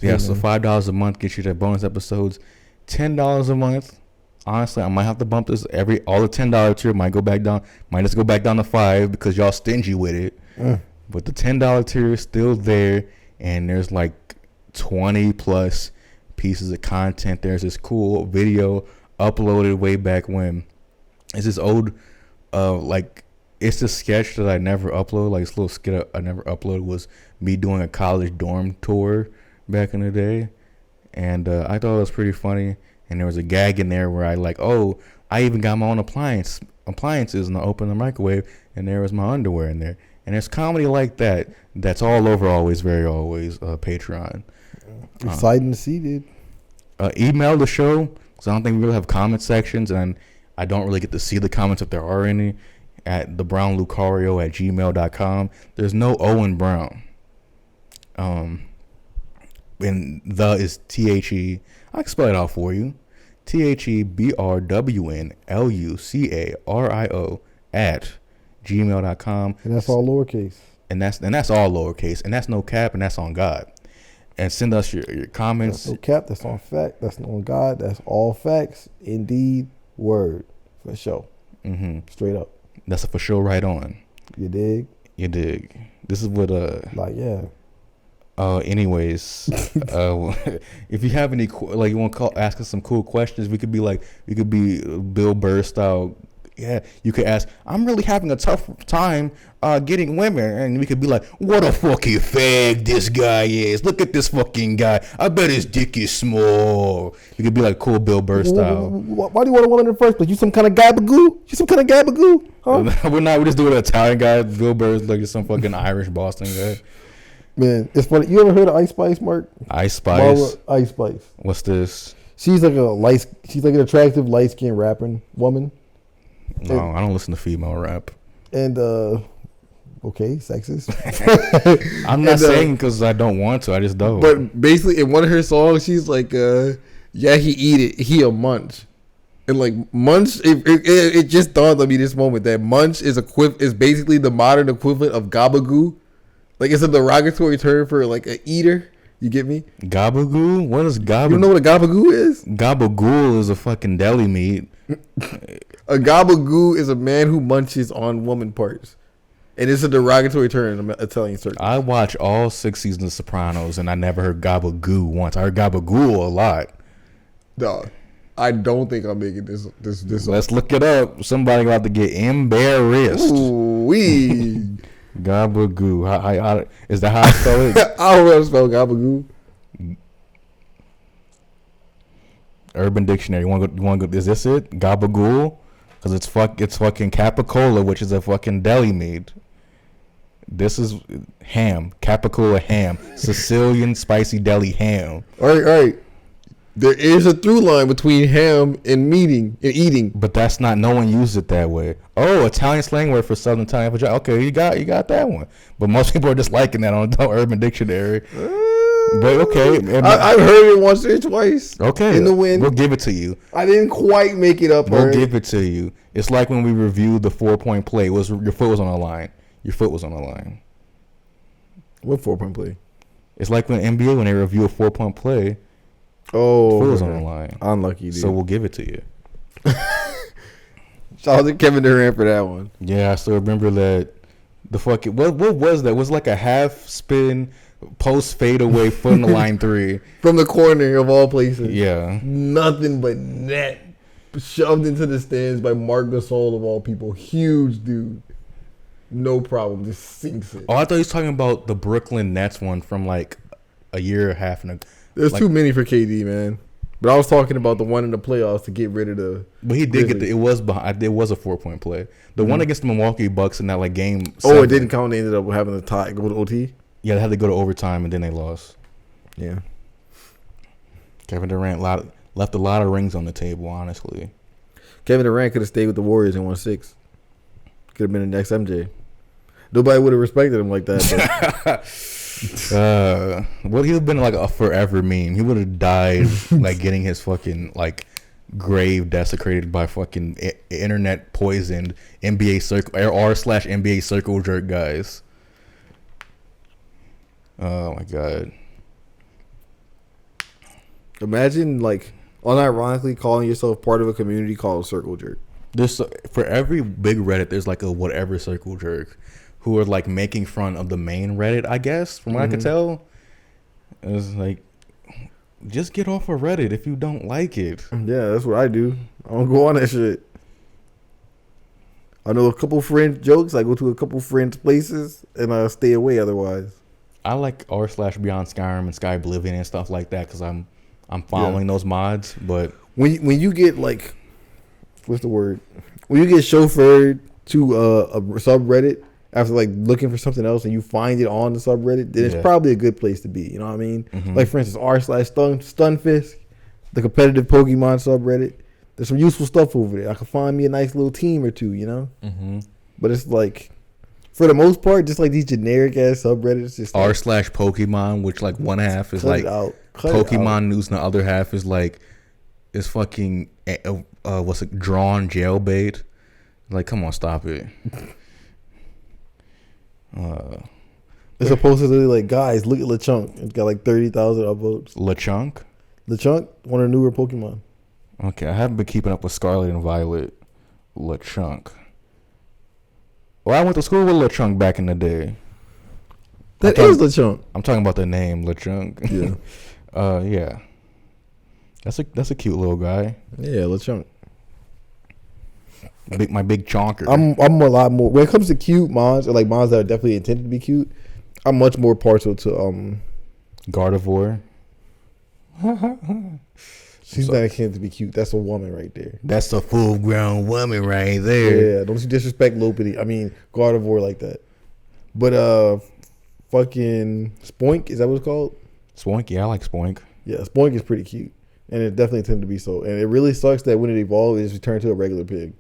Speaker 1: Yeah, so $5 a month gets you the bonus episodes. $10 a month. Honestly, I might have to bump this all the $10 tier might go back down. Might just go back down to $5 because y'all stingy with it. But the $10 tier is still there, and there's like 20 plus pieces of content. There's this cool video uploaded way back when. It's this old, it's a sketch that I never upload. Like, this little skit I never uploaded was me doing a college dorm tour back in the day. And I thought it was pretty funny. And there was a gag in there where I even got my own appliances, and I opened the microwave, and there was my underwear in there. And there's comedy like that. That's all over Always Very Always Patreon.
Speaker 2: Exciting to see, dude.
Speaker 1: Email the show, because I don't think we really have comment sections, and I don't really get to see the comments if there are any, at thebrownlucario@gmail.com. There's no Owen Brown. And the is THE. I can spell it out for you. THEBRWNLUCARIO @gmail.com.
Speaker 2: And that's all lowercase.
Speaker 1: and that's all lowercase, and that's no cap, and that's on God. And send us your comments.
Speaker 2: That's no cap. That's on fact. That's on God. That's all facts. Indeed, word for sure. Straight up.
Speaker 1: That's a for sure. Right on.
Speaker 2: You dig?
Speaker 1: You dig? This is what
Speaker 2: yeah.
Speaker 1: Anyways, if you have any you want to ask us some cool questions, we could be Bill Burr style. Yeah, you could ask, I'm really having a tough time getting women, and we could be like, what a fucking fag this guy is. Look at this fucking guy. I bet his dick is small. You could be like cool Bill Burr style.
Speaker 2: Why do you want a woman in the first place? You some kind of gabagoo? Huh?
Speaker 1: We're not. We just do an Italian guy. Bill Burr's like some fucking Irish Boston guy.
Speaker 2: Man, it's funny. You ever heard of Ice Spice, Mark?
Speaker 1: Ice Spice?
Speaker 2: Ice Spice.
Speaker 1: What's this?
Speaker 2: She's like an attractive light-skinned rapping woman.
Speaker 1: No, I don't listen to female rap.
Speaker 2: And okay, sexist.
Speaker 1: I'm not saying because I don't want to. I just don't.
Speaker 2: But basically, in one of her songs, she's like, "Yeah, he eat it. He a munch." And like munch, it just dawned on me this moment that munch is basically the modern equivalent of gabagoo. Like it's a derogatory term for like an eater. You get me?
Speaker 1: Gabagoo? What is gabagoo?
Speaker 2: You know what a gabagoo is?
Speaker 1: Gabagool is a fucking deli meat.
Speaker 2: A gabagoo is a man who munches on woman parts. And it's a derogatory term in Italian circles.
Speaker 1: I watch all 6 seasons of Sopranos and I never heard gabagoo once. I heard gabagool a lot.
Speaker 2: Dog, I don't think I'm making this.
Speaker 1: Let's look it up. Somebody about to get embarrassed.
Speaker 2: Ooh-wee.
Speaker 1: Gabagoo. How, is that how I spell it?
Speaker 2: I don't know how to spell gabagoo.
Speaker 1: Urban Dictionary. You want to go? Is this it? Gabagool? Because it's fucking capicola, which is a fucking deli meat. This is ham. Capicola ham. Sicilian spicy deli ham.
Speaker 2: All right. There is a through line between ham and eating.
Speaker 1: But that's not. No one uses it that way. Oh, Italian slang word for Southern Italian vagina. Okay, you got that one. But most people are just liking that on the Urban Dictionary. But okay,
Speaker 2: I've heard it once or twice.
Speaker 1: Okay,
Speaker 2: in the wind.
Speaker 1: We'll give it to you.
Speaker 2: I didn't quite make it up.
Speaker 1: We'll give it to you. It's like when we reviewed the 4-point play. Your foot was on the line. Your foot was on the line.
Speaker 2: What 4-point play?
Speaker 1: It's like when NBA when they review a 4-point play.
Speaker 2: Oh,
Speaker 1: foot was on the line.
Speaker 2: Unlucky, dude.
Speaker 1: So we'll give it to you.
Speaker 2: Shout out to Kevin Durant for that one.
Speaker 1: Yeah, I still remember that. The fucking what was that? It was like a half spin. Post fadeaway foot on the line 3
Speaker 2: from the corner of all places.
Speaker 1: Yeah,
Speaker 2: nothing but net shoved into the stands by Marc Gasol of all people. Huge dude, no problem, just sinks it.
Speaker 1: Oh, I thought he was talking about the Brooklyn Nets one from like a year and a half ago.
Speaker 2: There's too many for KD, man. But I was talking about the one in the playoffs to get rid of the.
Speaker 1: But he did get it was behind. It was a 4-point play. The one against the Milwaukee Bucks in that like game. 7.
Speaker 2: Oh, it didn't count. They ended up having a tie, go to OT.
Speaker 1: Yeah, they had to go to overtime, and then they lost.
Speaker 2: Yeah.
Speaker 1: Kevin Durant left a lot of rings on the table, honestly.
Speaker 2: Kevin Durant could have stayed with the Warriors and won 6. Could have been the next MJ. Nobody would have respected him like that.
Speaker 1: Well, he would have been like a forever meme. He would have died like getting his fucking like grave desecrated by fucking internet poisoned NBA circle r/NBA circle jerk guys. Oh my god!
Speaker 2: Imagine like unironically calling yourself part of a community called Circle Jerk.
Speaker 1: There's for every big Reddit, there's like a whatever circle jerk who are like making fun of the main Reddit. I guess from what I could tell, it's like just get off of Reddit if you don't like it.
Speaker 2: Yeah, that's what I do. I don't go on that shit. I know a couple friends jokes. I go to a couple friends places and I stay away otherwise.
Speaker 1: I like r/Beyond Skyrim and Sky Oblivion and stuff like that because I'm following those mods. But
Speaker 2: when you get like, what's the word? When you get chauffeured to a subreddit after like looking for something else and you find it on the subreddit, then it's probably a good place to be. You know what I mean? Mm-hmm. Like for instance, r/Stunfisk, the competitive Pokemon subreddit. There's some useful stuff over there. I can find me a nice little team or two. You know. Mm-hmm. But it's like, for the most part, just like these generic ass subreddits, just like,
Speaker 1: r/Pokemon, which like one half is like Pokemon news, and the other half is like fucking what's it, drawn jailbait. Like, come on, stop it.
Speaker 2: It's supposedly like, guys, look at Lechonk. It's got like 30,000 upvotes.
Speaker 1: Lechonk?
Speaker 2: Lechonk, one of the newer Pokemon.
Speaker 1: Okay, I haven't been keeping up with Scarlet and Violet. Lechonk. Well, I went to school with Lechonk back in the day.
Speaker 2: That is Lechonk.
Speaker 1: I'm talking about the name Lechonk.
Speaker 2: Yeah.
Speaker 1: Yeah. That's a cute little guy.
Speaker 2: Yeah, Lechonk.
Speaker 1: My big chonker.
Speaker 2: I'm a lot more when it comes to cute mons, or like mons that are definitely intended to be cute. I'm much more partial to
Speaker 1: Gardevoir.
Speaker 2: She's not intended to be cute. That's a woman right there.
Speaker 1: That's a full grown woman right there.
Speaker 2: Yeah, don't you disrespect Lopunny. I mean Gardevoir like that. But fucking Spoink, is that what it's called?
Speaker 1: Spoink, yeah, I like Spoink.
Speaker 2: Yeah, Spoink is pretty cute, and it definitely intended to be so. And it really sucks that when it evolved, it's returned to a regular pig.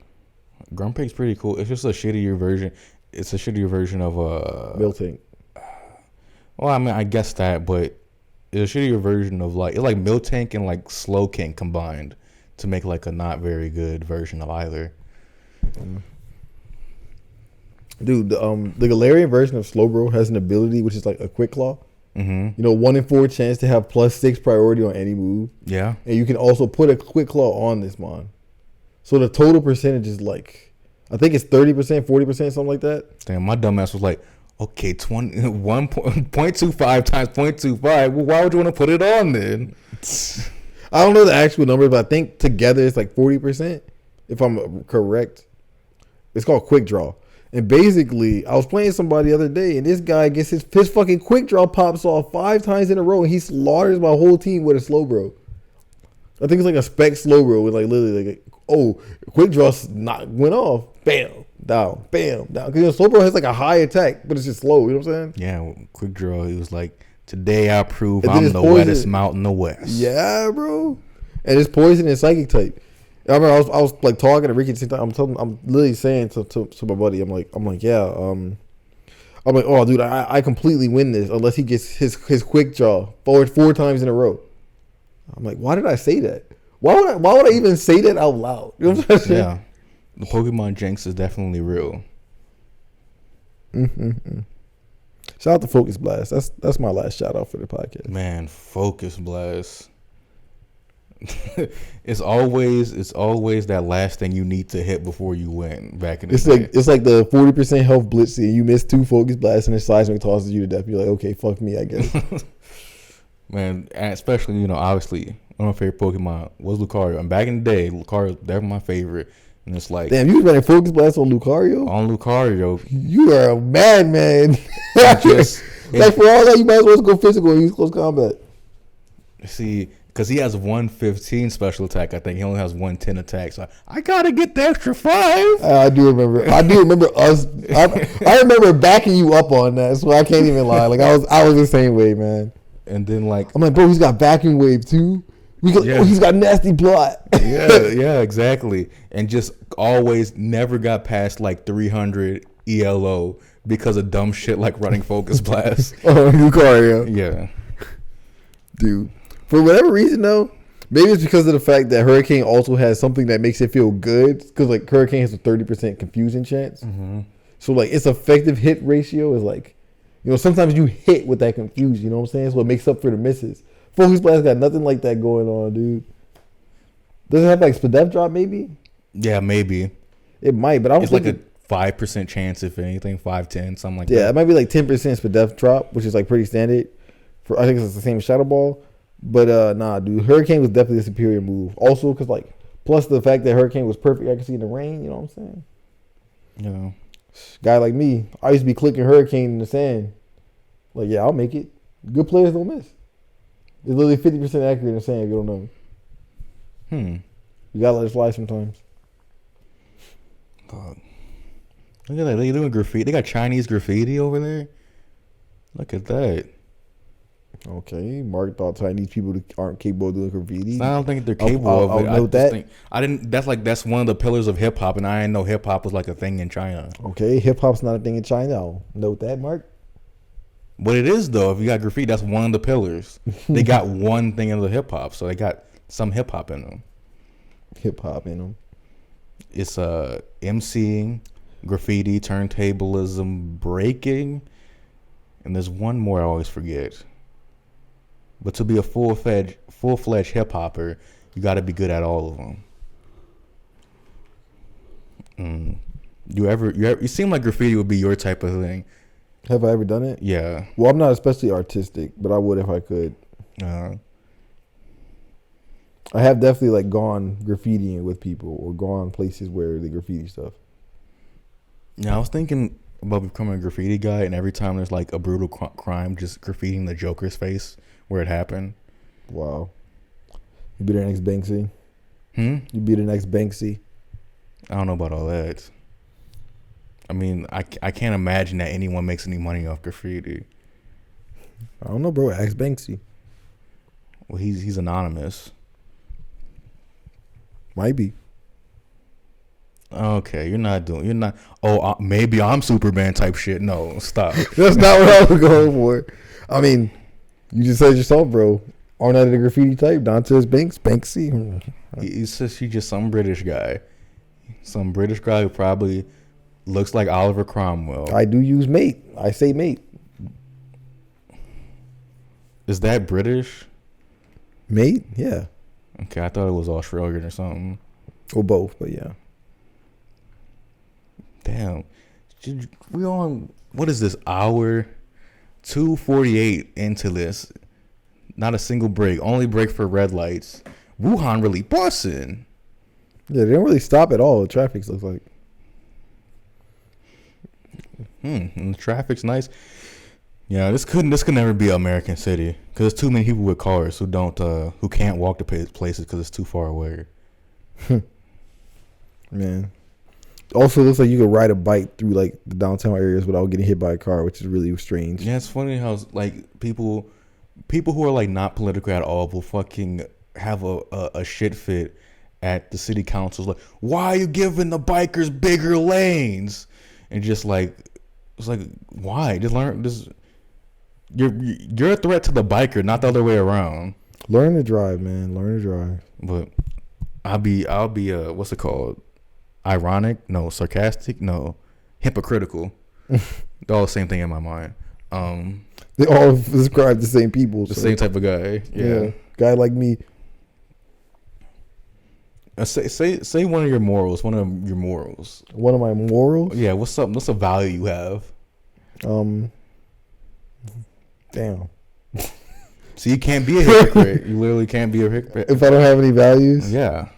Speaker 1: Grumpig's pretty cool. It's just a shittier version. It's a shittier version of
Speaker 2: Miltank.
Speaker 1: Well, I mean, I guess that, but it's a shittier version of it's like Miltank and like Slowking combined to make like a not very good version of either.
Speaker 2: Dude, the Galarian version of Slowbro has an ability which is like a Quick Claw.
Speaker 1: Mm-hmm.
Speaker 2: 1 in 4 chance to have +6 priority on any move.
Speaker 1: Yeah.
Speaker 2: And you can also put a Quick Claw on this mon. So the total percentage is like, I think it's 30%, 40%, something like that.
Speaker 1: Damn, my dumbass was like, okay, 1.25 times 0.25. Well, why would you want to put it on then?
Speaker 2: I don't know the actual number, but I think together it's like 40%, if I'm correct. It's called Quick Draw. And basically, I was playing somebody the other day, and this guy gets his fucking Quick Draw pops off 5 times in a row, and he slaughters my whole team with a Slowbro. I think it's like a spec Slowbro with like literally like, Quick Draw went off. Bam, down, bam, down. Because Slowbro has like a high attack, but it's just slow. You know what I'm saying?
Speaker 1: Yeah, Quick Draw. He was like, today I prove I'm the wettest mount in the West.
Speaker 2: Yeah, bro. And it's poison and psychic type. I remember I was like talking to Ricky at the same time. I'm literally saying to my buddy, I'm like, yeah, I'm like, oh, dude, I completely win this unless he gets his Quick Draw four times in a row. I'm like, why did I say that? Why would I even say that out loud? You know what I'm saying?
Speaker 1: Yeah, the Pokemon jinx is definitely real.
Speaker 2: Mm-hmm. Shout out to Focus Blast. That's my last shout out for the podcast.
Speaker 1: Man, Focus Blast. It's always that last thing you need to hit before you win. Back in the day.
Speaker 2: It's like the 40% health blitz. You miss 2 Focus Blasts and the Seismic tosses you to death. You're like, okay, fuck me, I guess.
Speaker 1: Man, and especially obviously one of my favorite Pokemon was Lucario. And back in the day, Lucario that was my favorite. And it's like,
Speaker 2: damn, you was running Focus Blast on Lucario?
Speaker 1: On Lucario.
Speaker 2: You are a madman. Like for all that, you might as well go physical and use close combat.
Speaker 1: See, because he has 115 special attack. I think he only has 110 attack. So I gotta get the extra 5.
Speaker 2: I do remember us. I remember backing you up on that. So I can't even lie. Like I was the same way, man.
Speaker 1: And then
Speaker 2: I'm like, bro, he's got vacuum wave too. He's got nasty plot.
Speaker 1: yeah, exactly. And just always never got past like 300 ELO because of dumb shit like running Focus Blast.
Speaker 2: Oh, Lucario.
Speaker 1: Yeah.
Speaker 2: Dude. For whatever reason though, maybe it's because of the fact that Hurricane also has something that makes it feel good. Because like Hurricane has a 30% confusion chance. Mm-hmm. So like its effective hit ratio is like, sometimes you hit with that confusion. You know what I'm saying? So it makes up for the misses. Focus Blast got nothing like that going on, dude. Does it have like Spadef drop maybe?
Speaker 1: Yeah, maybe.
Speaker 2: It might, but I don't think
Speaker 1: like a 5% chance, if anything, 5-10, something like that.
Speaker 2: Yeah, it might be like 10% Spadef drop, which is like pretty standard. I think it's the same Shadow Ball. But nah, dude, Hurricane was definitely a superior move. Also, because like, plus the fact that Hurricane was perfect accuracy in the rain, you know what I'm saying?
Speaker 1: Yeah.
Speaker 2: Guy like me, I used to be clicking Hurricane in the sand. Like, yeah, I'll make it. Good players don't miss. It's literally 50% accurate in the sand if you don't know. You gotta let it fly sometimes.
Speaker 1: God. Look at that. They doing graffiti. They got Chinese graffiti over there. Look at that.
Speaker 2: Okay, Mark thought Chinese people aren't capable of doing graffiti.
Speaker 1: I don't think they're capable of it.
Speaker 2: I'll note that.
Speaker 1: I didn't. That's one of the pillars of hip hop, and I didn't know hip hop was like a thing in China.
Speaker 2: Okay, hip hop's not a thing in China. I'll note that, Mark.
Speaker 1: But it is though. If you got graffiti, that's one of the pillars. They got one thing in the hip hop, so they got some hip hop in them.
Speaker 2: Hip hop in them.
Speaker 1: It's MCing, graffiti, turntablism, breaking, And there's one more I always forget. But to be a full-fledged hip hopper, you got to be good at all of them. You seem like graffiti would be your type of thing.
Speaker 2: Have I ever done it?
Speaker 1: Yeah.
Speaker 2: Well, I'm not especially artistic, but I would if I could. I have definitely like gone graffitiing with people or gone places where they graffiti stuff.
Speaker 1: Yeah, I was thinking about becoming a graffiti guy, and every time there's like a brutal crime, just graffitiing the Joker's face where it happened.
Speaker 2: Wow. You be the next Banksy?
Speaker 1: You
Speaker 2: be the next Banksy?
Speaker 1: I don't know about all that. I mean, I can't imagine that anyone makes any money off graffiti.
Speaker 2: I don't know, bro. Ask Banksy.
Speaker 1: Well, he's anonymous.
Speaker 2: Might be.
Speaker 1: Okay, you're not. Oh, maybe I'm Superman type shit. No, stop.
Speaker 2: That's not what I was going for. I mean, you just said yourself, bro. Aren't I the graffiti type? Dantes Banksy.
Speaker 1: He's just some British guy. Some British guy who probably looks like Oliver Cromwell.
Speaker 2: I do use mate. I say mate.
Speaker 1: Is that British?
Speaker 2: Mate? Yeah.
Speaker 1: Okay, I thought it was Australian or something.
Speaker 2: Or both, but yeah.
Speaker 1: Damn. We on, what is this, hour 2:48 into this. Not a single break. Only break for red lights. Wuhan really busting.
Speaker 2: Yeah, they don't really stop at all. The traffic looks like.
Speaker 1: And the traffic's nice. Yeah, this could never be an American city because there's too many people with cars who can't walk to places because it's too far away.
Speaker 2: Man. Also, it looks like you could ride a bike through like the downtown areas without getting hit by a car, which is really strange.
Speaker 1: Yeah, it's funny how like people who are like not political at all will fucking have a shit fit at the city councils. Like, why are you giving the bikers bigger lanes? And just like, it's like, why? Just learn this. You're a threat to the biker, not the other way around.
Speaker 2: Learn to drive, man. Learn to drive.
Speaker 1: But I'll be what's it called? Ironic? No. Sarcastic? No. Hypocritical. They're all the same thing in my mind.
Speaker 2: They all describe the same people.
Speaker 1: The same type of guy. Yeah.
Speaker 2: Guy like me.
Speaker 1: Say one of your morals. One of your morals.
Speaker 2: One of my morals?
Speaker 1: Yeah. What's a value you have?
Speaker 2: Damn.
Speaker 1: So you can't be a hypocrite. You literally can't be a hypocrite.
Speaker 2: If I don't have any values?
Speaker 1: Yeah.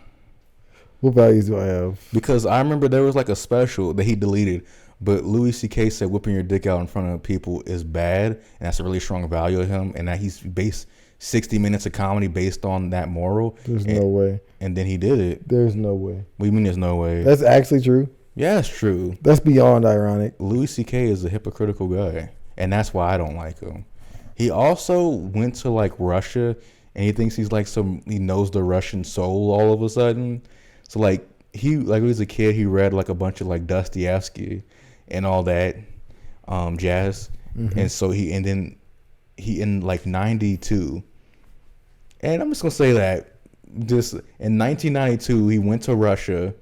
Speaker 2: What values do I have?
Speaker 1: Because I remember there was like a special that he deleted, but Louis C.K. said whipping your dick out in front of people is bad, and that's a really strong value of him, and that he's based 60 minutes of comedy based on that moral.
Speaker 2: There's no way.
Speaker 1: And then he did it.
Speaker 2: There's no way.
Speaker 1: What do you mean there's no way?
Speaker 2: That's actually true.
Speaker 1: Yeah, it's true.
Speaker 2: That's beyond ironic.
Speaker 1: Louis C.K. is a hypocritical guy, and that's why I don't like him. He also went to like Russia, and he thinks he's like he knows the Russian soul all of a sudden. So like when he was a kid, he read like a bunch of like Dostoevsky and all that jazz, and so he in like 92, and I'm just gonna say that just in 1992 he went to Russia,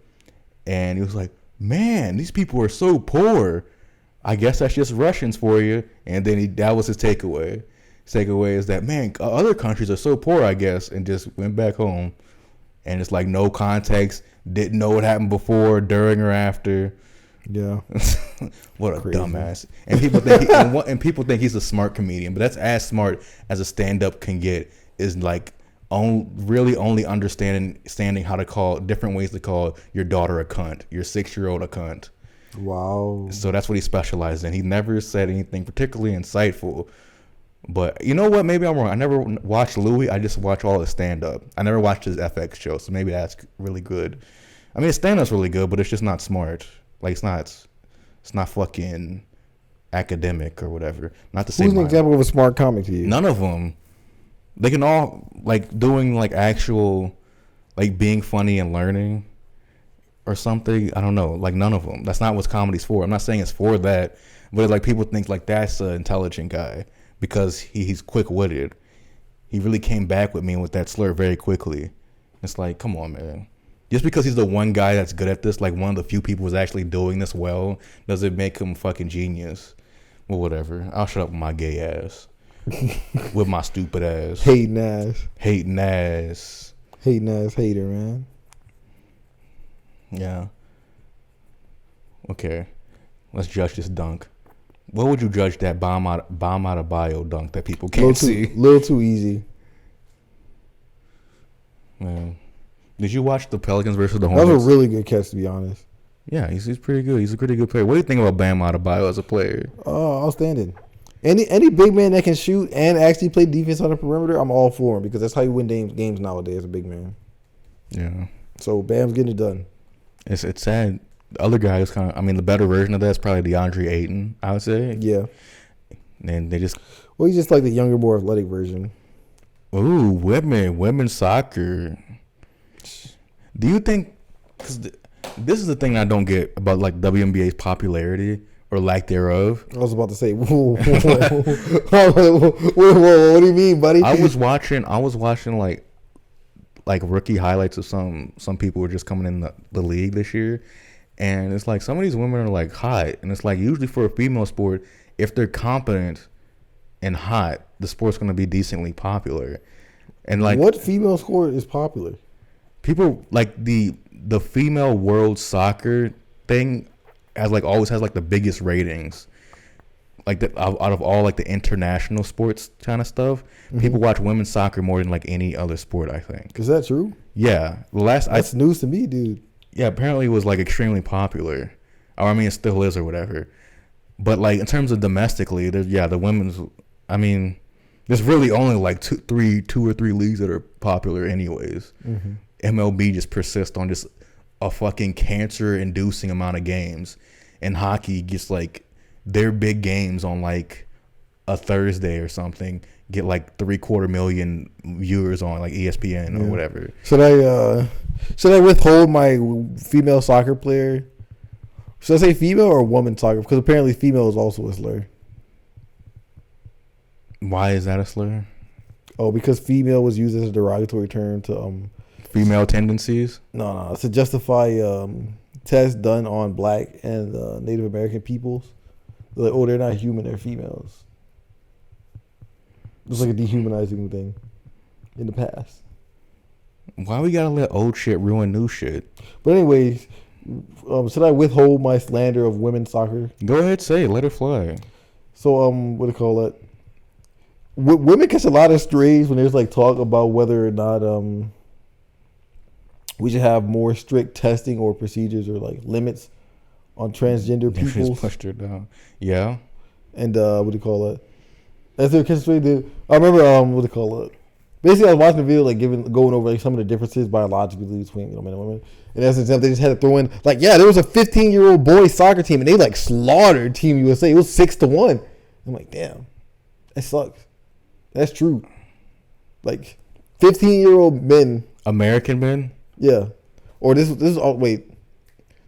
Speaker 1: and he was like, man, these people are so poor. I guess that's just Russians for you. And then that was his takeaway. His takeaway is that, man, other countries are so poor, I guess, and just went back home. And it's like no context, didn't know what happened before, during, or after.
Speaker 2: Yeah.
Speaker 1: What a
Speaker 2: Crazy.
Speaker 1: dumbass. And people think he's a smart comedian, but that's as smart as a stand-up can get, is like really only understanding how to call different ways to call your daughter a cunt, your 6-year-old a cunt.
Speaker 2: Wow.
Speaker 1: So that's what he specialized in. He never said anything particularly insightful. But you know what? Maybe I'm wrong. I never watched Louis. I just watch all his stand-up. I never watched his FX show, so maybe that's really good. I mean, his stand-up's really good, but it's just not smart. Like, it's not fucking academic or whatever. Not to say
Speaker 2: who's an example of a smart comic to you?
Speaker 1: None of them. They can all, like, doing, like, actual, like, being funny and learning or something. I don't know. Like, none of them. That's not what comedy's for. I'm not saying it's for that, but, like, people think, like, that's an intelligent guy because he's quick-witted. He really came back with me with that slur very quickly. It's like, come on, man. Just because he's the one guy that's good at this, like one of the few people who's actually doing this well, doesn't make him fucking genius. Well, whatever. I'll shut up with my gay ass. With my stupid ass.
Speaker 2: Hating ass.
Speaker 1: Hating ass.
Speaker 2: Hating ass hater, man.
Speaker 1: Yeah. Okay. Let's judge this dunk. What would you judge that bomb out of bio dunk that people can't see?
Speaker 2: Little too easy.
Speaker 1: Man. Did you watch the Pelicans versus the Hornets?
Speaker 2: That was a really good catch, to be honest.
Speaker 1: Yeah, he's pretty good. He's a pretty good player. What do you think about Bam Adebayo as a player?
Speaker 2: Outstanding. Any big man that can shoot and actually play defense on the perimeter, I'm all for him because that's how you win games nowadays as a big man.
Speaker 1: Yeah.
Speaker 2: So Bam's getting it done.
Speaker 1: It's sad. The other guy is kind of. I mean, the better version of that is probably DeAndre Ayton, I would say.
Speaker 2: Yeah.
Speaker 1: And they just.
Speaker 2: Well, he's just like the younger, more athletic version.
Speaker 1: Ooh, women's soccer. Do you think? Because this is the thing I don't get about like WNBA's popularity or lack thereof.
Speaker 2: I was about to say, whoa, what do you mean, buddy?
Speaker 1: I was watching like rookie highlights of some people who were just coming in the league this year, and it's like some of these women are like hot, and it's like usually for a female sport, if they're competent and hot, the sport's going to be decently popular. And like,
Speaker 2: what female sport is popular?
Speaker 1: People like the female world soccer thing always has like the biggest ratings. Like out of all like the international sports kind of stuff, people watch women's soccer more than like any other sport, I think.
Speaker 2: Is that true?
Speaker 1: Yeah.
Speaker 2: That's news to me, dude.
Speaker 1: Yeah, apparently it was like extremely popular. Or I mean, it still is or whatever. But like in terms of domestically, the women's. I mean, there's really only like two or three leagues that are popular, anyways. MLB just persists on just a fucking cancer-inducing amount of games, and hockey gets like their big games on like a Thursday or something get like 750,000 viewers on like ESPN or whatever.
Speaker 2: Should I withhold my female soccer player? Should I say female or woman soccer? Because apparently female is also a slur.
Speaker 1: Why is that a slur?
Speaker 2: Oh, because female was used as a derogatory term to
Speaker 1: female tendencies?
Speaker 2: No, to justify tests done on black and Native American peoples. They're like, oh, they're not human, they're females. It's like a dehumanizing thing in the past.
Speaker 1: Why we gotta let old shit ruin new shit?
Speaker 2: But anyways, should I withhold my slander of women's soccer?
Speaker 1: Go ahead, say it. Let it fly.
Speaker 2: So what do you call it? Women catch a lot of strays when there's like talk about whether or not we should have more strict testing or procedures or like limits on transgender people.
Speaker 1: Just pushed her down. Yeah.
Speaker 2: And what do you call it? As they're catching, I remember what do you call it? Basically, I was watching a video like going over like some of the differences biologically between men and women. And as an example, they just had to throw in like, yeah, there was a 15-year-old boys soccer team and they like slaughtered Team USA. It was 6-1. I'm like, damn, that sucks. That's true. Like 15-year-old men.
Speaker 1: American men?
Speaker 2: Yeah. Or this is wait.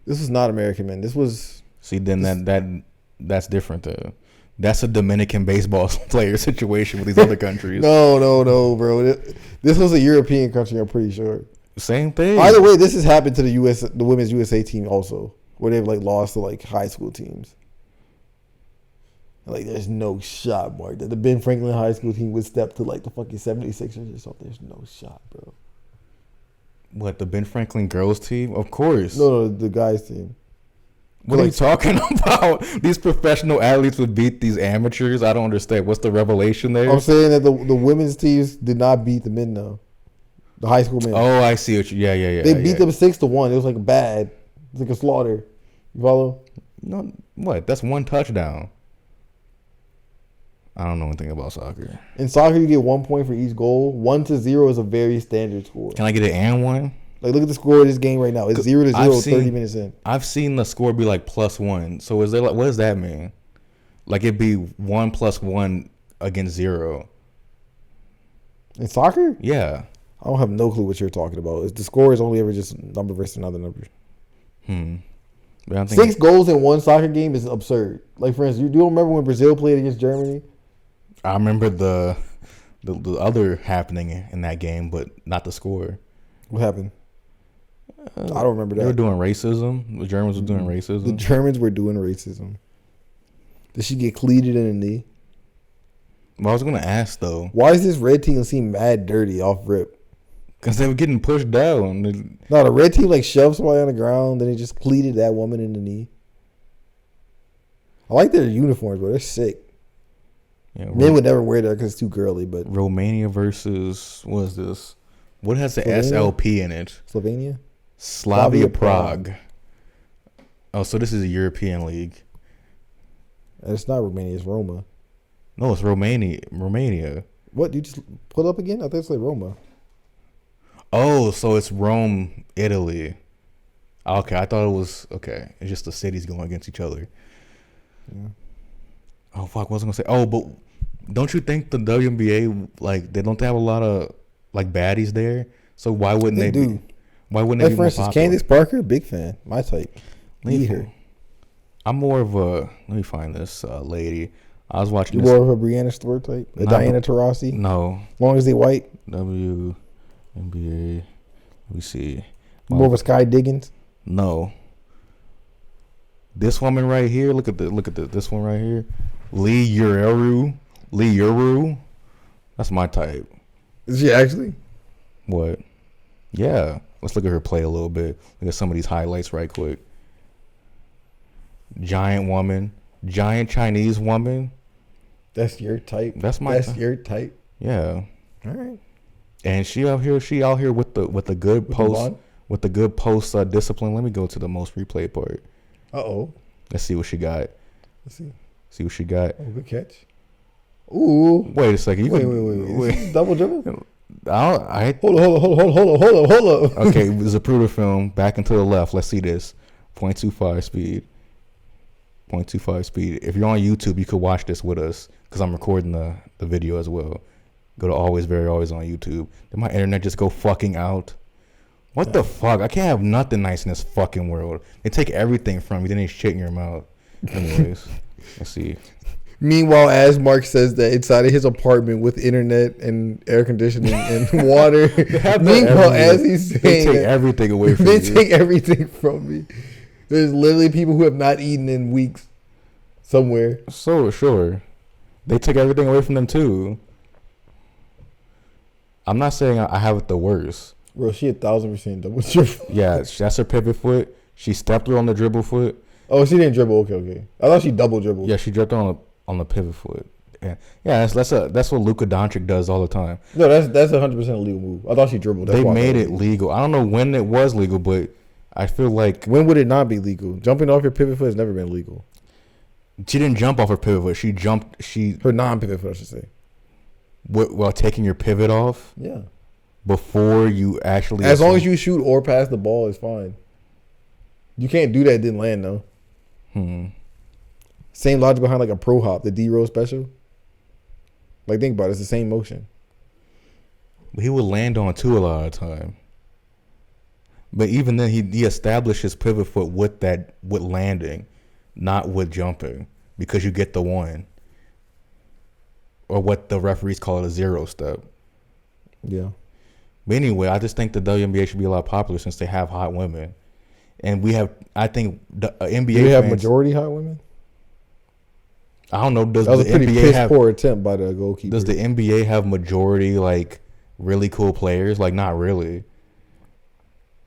Speaker 2: This was not American men. This was.
Speaker 1: See, then that's different though. That's a Dominican baseball player situation with these other countries.
Speaker 2: No, bro. This was a European country, I'm pretty sure.
Speaker 1: Same thing.
Speaker 2: Either way, this has happened to the women's USA team also, where they've like lost to like high school teams. Like, there's no shot, Mark, that the Ben Franklin high school team would step to like the fucking 76ers or something. There's no shot, bro.
Speaker 1: What, the Ben Franklin girls team? Of course.
Speaker 2: No, the guys team.
Speaker 1: What are you talking about? These professional athletes would beat these amateurs? I don't understand. What's the revelation there?
Speaker 2: I'm saying that the women's teams did not beat the men, though. The high school men.
Speaker 1: Oh, I see what you... Yeah.
Speaker 2: They beat them 6-1. It was like bad. It's like a slaughter. You follow?
Speaker 1: No, what? That's one touchdown. I don't know anything about soccer.
Speaker 2: In soccer, you get 1 point for each goal. 1-0 is a very standard score.
Speaker 1: Can I get an and one?
Speaker 2: Like, look at the score of this game right now. It's 0-0, 30 minutes in.
Speaker 1: I've seen the score be like +1. So is there like, what does that mean? Like it'd be 1 + 1 against 0.
Speaker 2: In soccer?
Speaker 1: Yeah.
Speaker 2: I don't have no clue what you're talking about. The score is only ever just number versus another number.
Speaker 1: But
Speaker 2: 6 goals in one soccer game is absurd. Like, for instance, you don't remember when Brazil played against Germany?
Speaker 1: I remember the other happening in that game, but not the score.
Speaker 2: What happened? I don't remember that.
Speaker 1: They were doing racism. The Germans were doing racism.
Speaker 2: The Germans were doing racism. Did she get cleated in the knee?
Speaker 1: Well, I was gonna ask though.
Speaker 2: Why is this red team seem mad dirty off rip?
Speaker 1: Because they were getting pushed down.
Speaker 2: No, the red team like shoved somebody on the ground, then they just cleated that woman in the knee. I like their uniforms, bro. They're sick. Yeah, men would never wear that because it's too girly. But
Speaker 1: Romania versus what is this? What has the SLP in it?
Speaker 2: Slovenia.
Speaker 1: Slavia Prague. Oh, so this is a European league.
Speaker 2: And it's not Romania. It's Roma.
Speaker 1: No, it's Romania.
Speaker 2: What? You just put up again? I thought it's like Roma.
Speaker 1: Oh, so it's Rome, Italy. Okay, I thought it was okay. It's just the cities going against each other. Yeah. Oh fuck! What was I gonna say? Oh, but don't you think the WNBA like they don't have a lot of like baddies there? So why wouldn't they do? Why wouldn't they be
Speaker 2: for instance, Candace Parker, big fan, my type. Need her.
Speaker 1: I'm more of a. Let me find this lady. I was watching.
Speaker 2: You more of a Brianna Stewart type, a Diana Taurasi.
Speaker 1: No.
Speaker 2: As long as they white.
Speaker 1: WNBA. Let me see.
Speaker 2: More of a Sky Diggins.
Speaker 1: No. This woman right here. Look at this one right here. Lee Uru. That's my type.
Speaker 2: Is she actually?
Speaker 1: What? Yeah. Let's look at her play a little bit. Look at some of these highlights right quick. Giant woman. Giant Chinese woman.
Speaker 2: That's your type.
Speaker 1: That's your
Speaker 2: type.
Speaker 1: Yeah.
Speaker 2: All right.
Speaker 1: And she out here with the good post discipline. Let me go to the most replay part. Let's see what she got.
Speaker 2: Let's see.
Speaker 1: See what she got.
Speaker 2: Oh, good catch. Ooh.
Speaker 1: Wait a second.
Speaker 2: Wait. Double dribble?
Speaker 1: Hold
Speaker 2: up.
Speaker 1: Okay, Zapruder film. Back into the left. Let's see this. 0.25 speed. 0.25 speed. If you're on YouTube, you could watch this with us because I'm recording the video as well. Go to Always on YouTube. Did my internet just go fucking out? What the fuck? I can't have nothing nice in this fucking world. They take everything from you, then they shit in your mouth. Anyways, let's see.
Speaker 2: Meanwhile, as Mark says that inside of his apartment with internet and air conditioning and water. Meanwhile, as he's saying,
Speaker 1: they take everything away from you.
Speaker 2: They take everything from me. There's literally people who have not eaten in weeks somewhere.
Speaker 1: So sure, they take everything away from them too. I'm not saying I have it the worst.
Speaker 2: Bro, she 1,000% double dribble.
Speaker 1: Yeah, that's her pivot foot. She stepped her on the dribble foot.
Speaker 2: Oh, she didn't dribble. Okay. I thought she double dribbled.
Speaker 1: Yeah, she dribbled on the pivot foot. Yeah, that's what Luka Doncic does all the time.
Speaker 2: No, that's 100% a legal move. I thought she dribbled.
Speaker 1: They made it legal. I don't know when it was legal, but I feel like
Speaker 2: when would it not be legal? Jumping off your pivot foot has never been legal.
Speaker 1: She didn't jump off her pivot foot.
Speaker 2: Her non-pivot foot, I should say.
Speaker 1: While taking your pivot off?
Speaker 2: Yeah.
Speaker 1: Before you actually...
Speaker 2: As long as you shoot or pass the ball, it's fine. You can't do that, it didn't land, though. Same logic behind like a pro hop, the D-Rose special. Like, think about it. It's the same motion.
Speaker 1: He would land on two a lot of the time. But even then, he established his pivot foot with landing, not with jumping, because you get the one. Or what the referees call it, a zero step.
Speaker 2: Yeah.
Speaker 1: But anyway, I just think the WNBA should be a lot popular since they have hot women. And we have, I think, the NBA.
Speaker 2: Do we have majority hot women?
Speaker 1: I don't know. Does
Speaker 2: that was
Speaker 1: the
Speaker 2: a pretty
Speaker 1: NBA
Speaker 2: piss poor attempt by the goalkeeper.
Speaker 1: Does the NBA have majority, like, really cool players? Like, not really.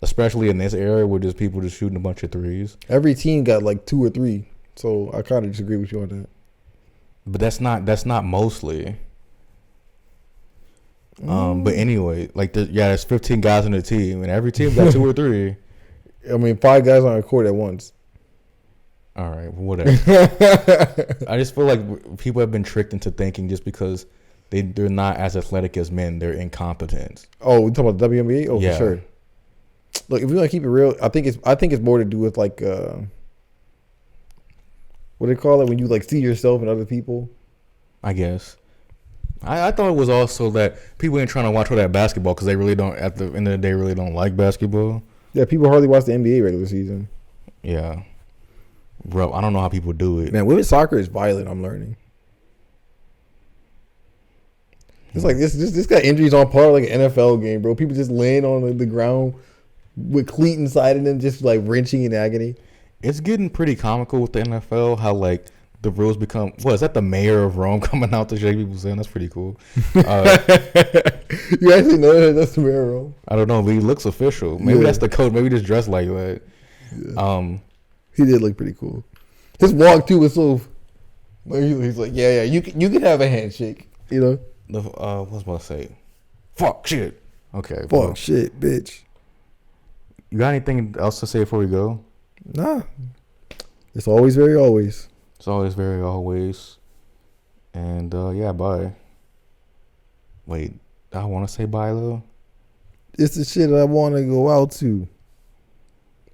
Speaker 1: Especially in this era where just people just shooting a bunch of threes.
Speaker 2: Every team got like 2 or 3. So I kind of disagree with you on that.
Speaker 1: But that's not mostly. But anyway, like there's 15 guys on the team, and every team got 2 or 3.
Speaker 2: I mean, 5 guys on a court at once.
Speaker 1: All right, whatever. I just feel like people have been tricked into thinking just because they're not as athletic as men, they're incompetent.
Speaker 2: Oh, we talking about the WNBA? Oh,
Speaker 1: yeah.
Speaker 2: For sure. Look, if we want to keep it real, I think it's more to do with like what do they call it when you like see yourself and other people?
Speaker 1: I guess. I thought it was also that people ain't trying to watch all that basketball because they really don't, at the end of the day, really don't like basketball.
Speaker 2: Yeah, people hardly watch the NBA regular season.
Speaker 1: Yeah. Bro, I don't know how people do it.
Speaker 2: Man, women's soccer is violent, I'm learning. It's like this got injuries on par like an NFL game, bro. People just laying on the ground with cleat inside and then just like wrenching in agony.
Speaker 1: It's getting pretty comical with the NFL, how like the rules become. What is that? The mayor of Rome coming out to shake people's hand. That's pretty cool.
Speaker 2: You actually know that's the mayor of Rome?
Speaker 1: I don't know, but he looks official. Maybe that's the code. Maybe just dressed like that. Yeah.
Speaker 2: He did look pretty cool. His walk too was so. He's like, yeah, you can have a handshake. You know.
Speaker 1: What was I about to say? Fuck shit. Okay.
Speaker 2: Fuck shit, bitch.
Speaker 1: You got anything else to say before we go?
Speaker 2: Nah. It's always very always.
Speaker 1: It's always very always. And yeah, bye. Wait, I want to say bye though.
Speaker 2: It's the shit I want to go out to.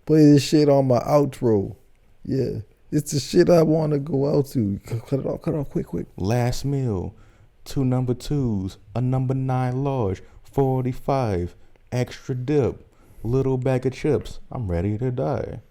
Speaker 2: Play this shit on my outro. Yeah. It's the shit I want to go out to. Cut it off quick.
Speaker 1: Last meal. 2 number 2s, a number 9 large, 45, extra dip, little bag of chips. I'm ready to die.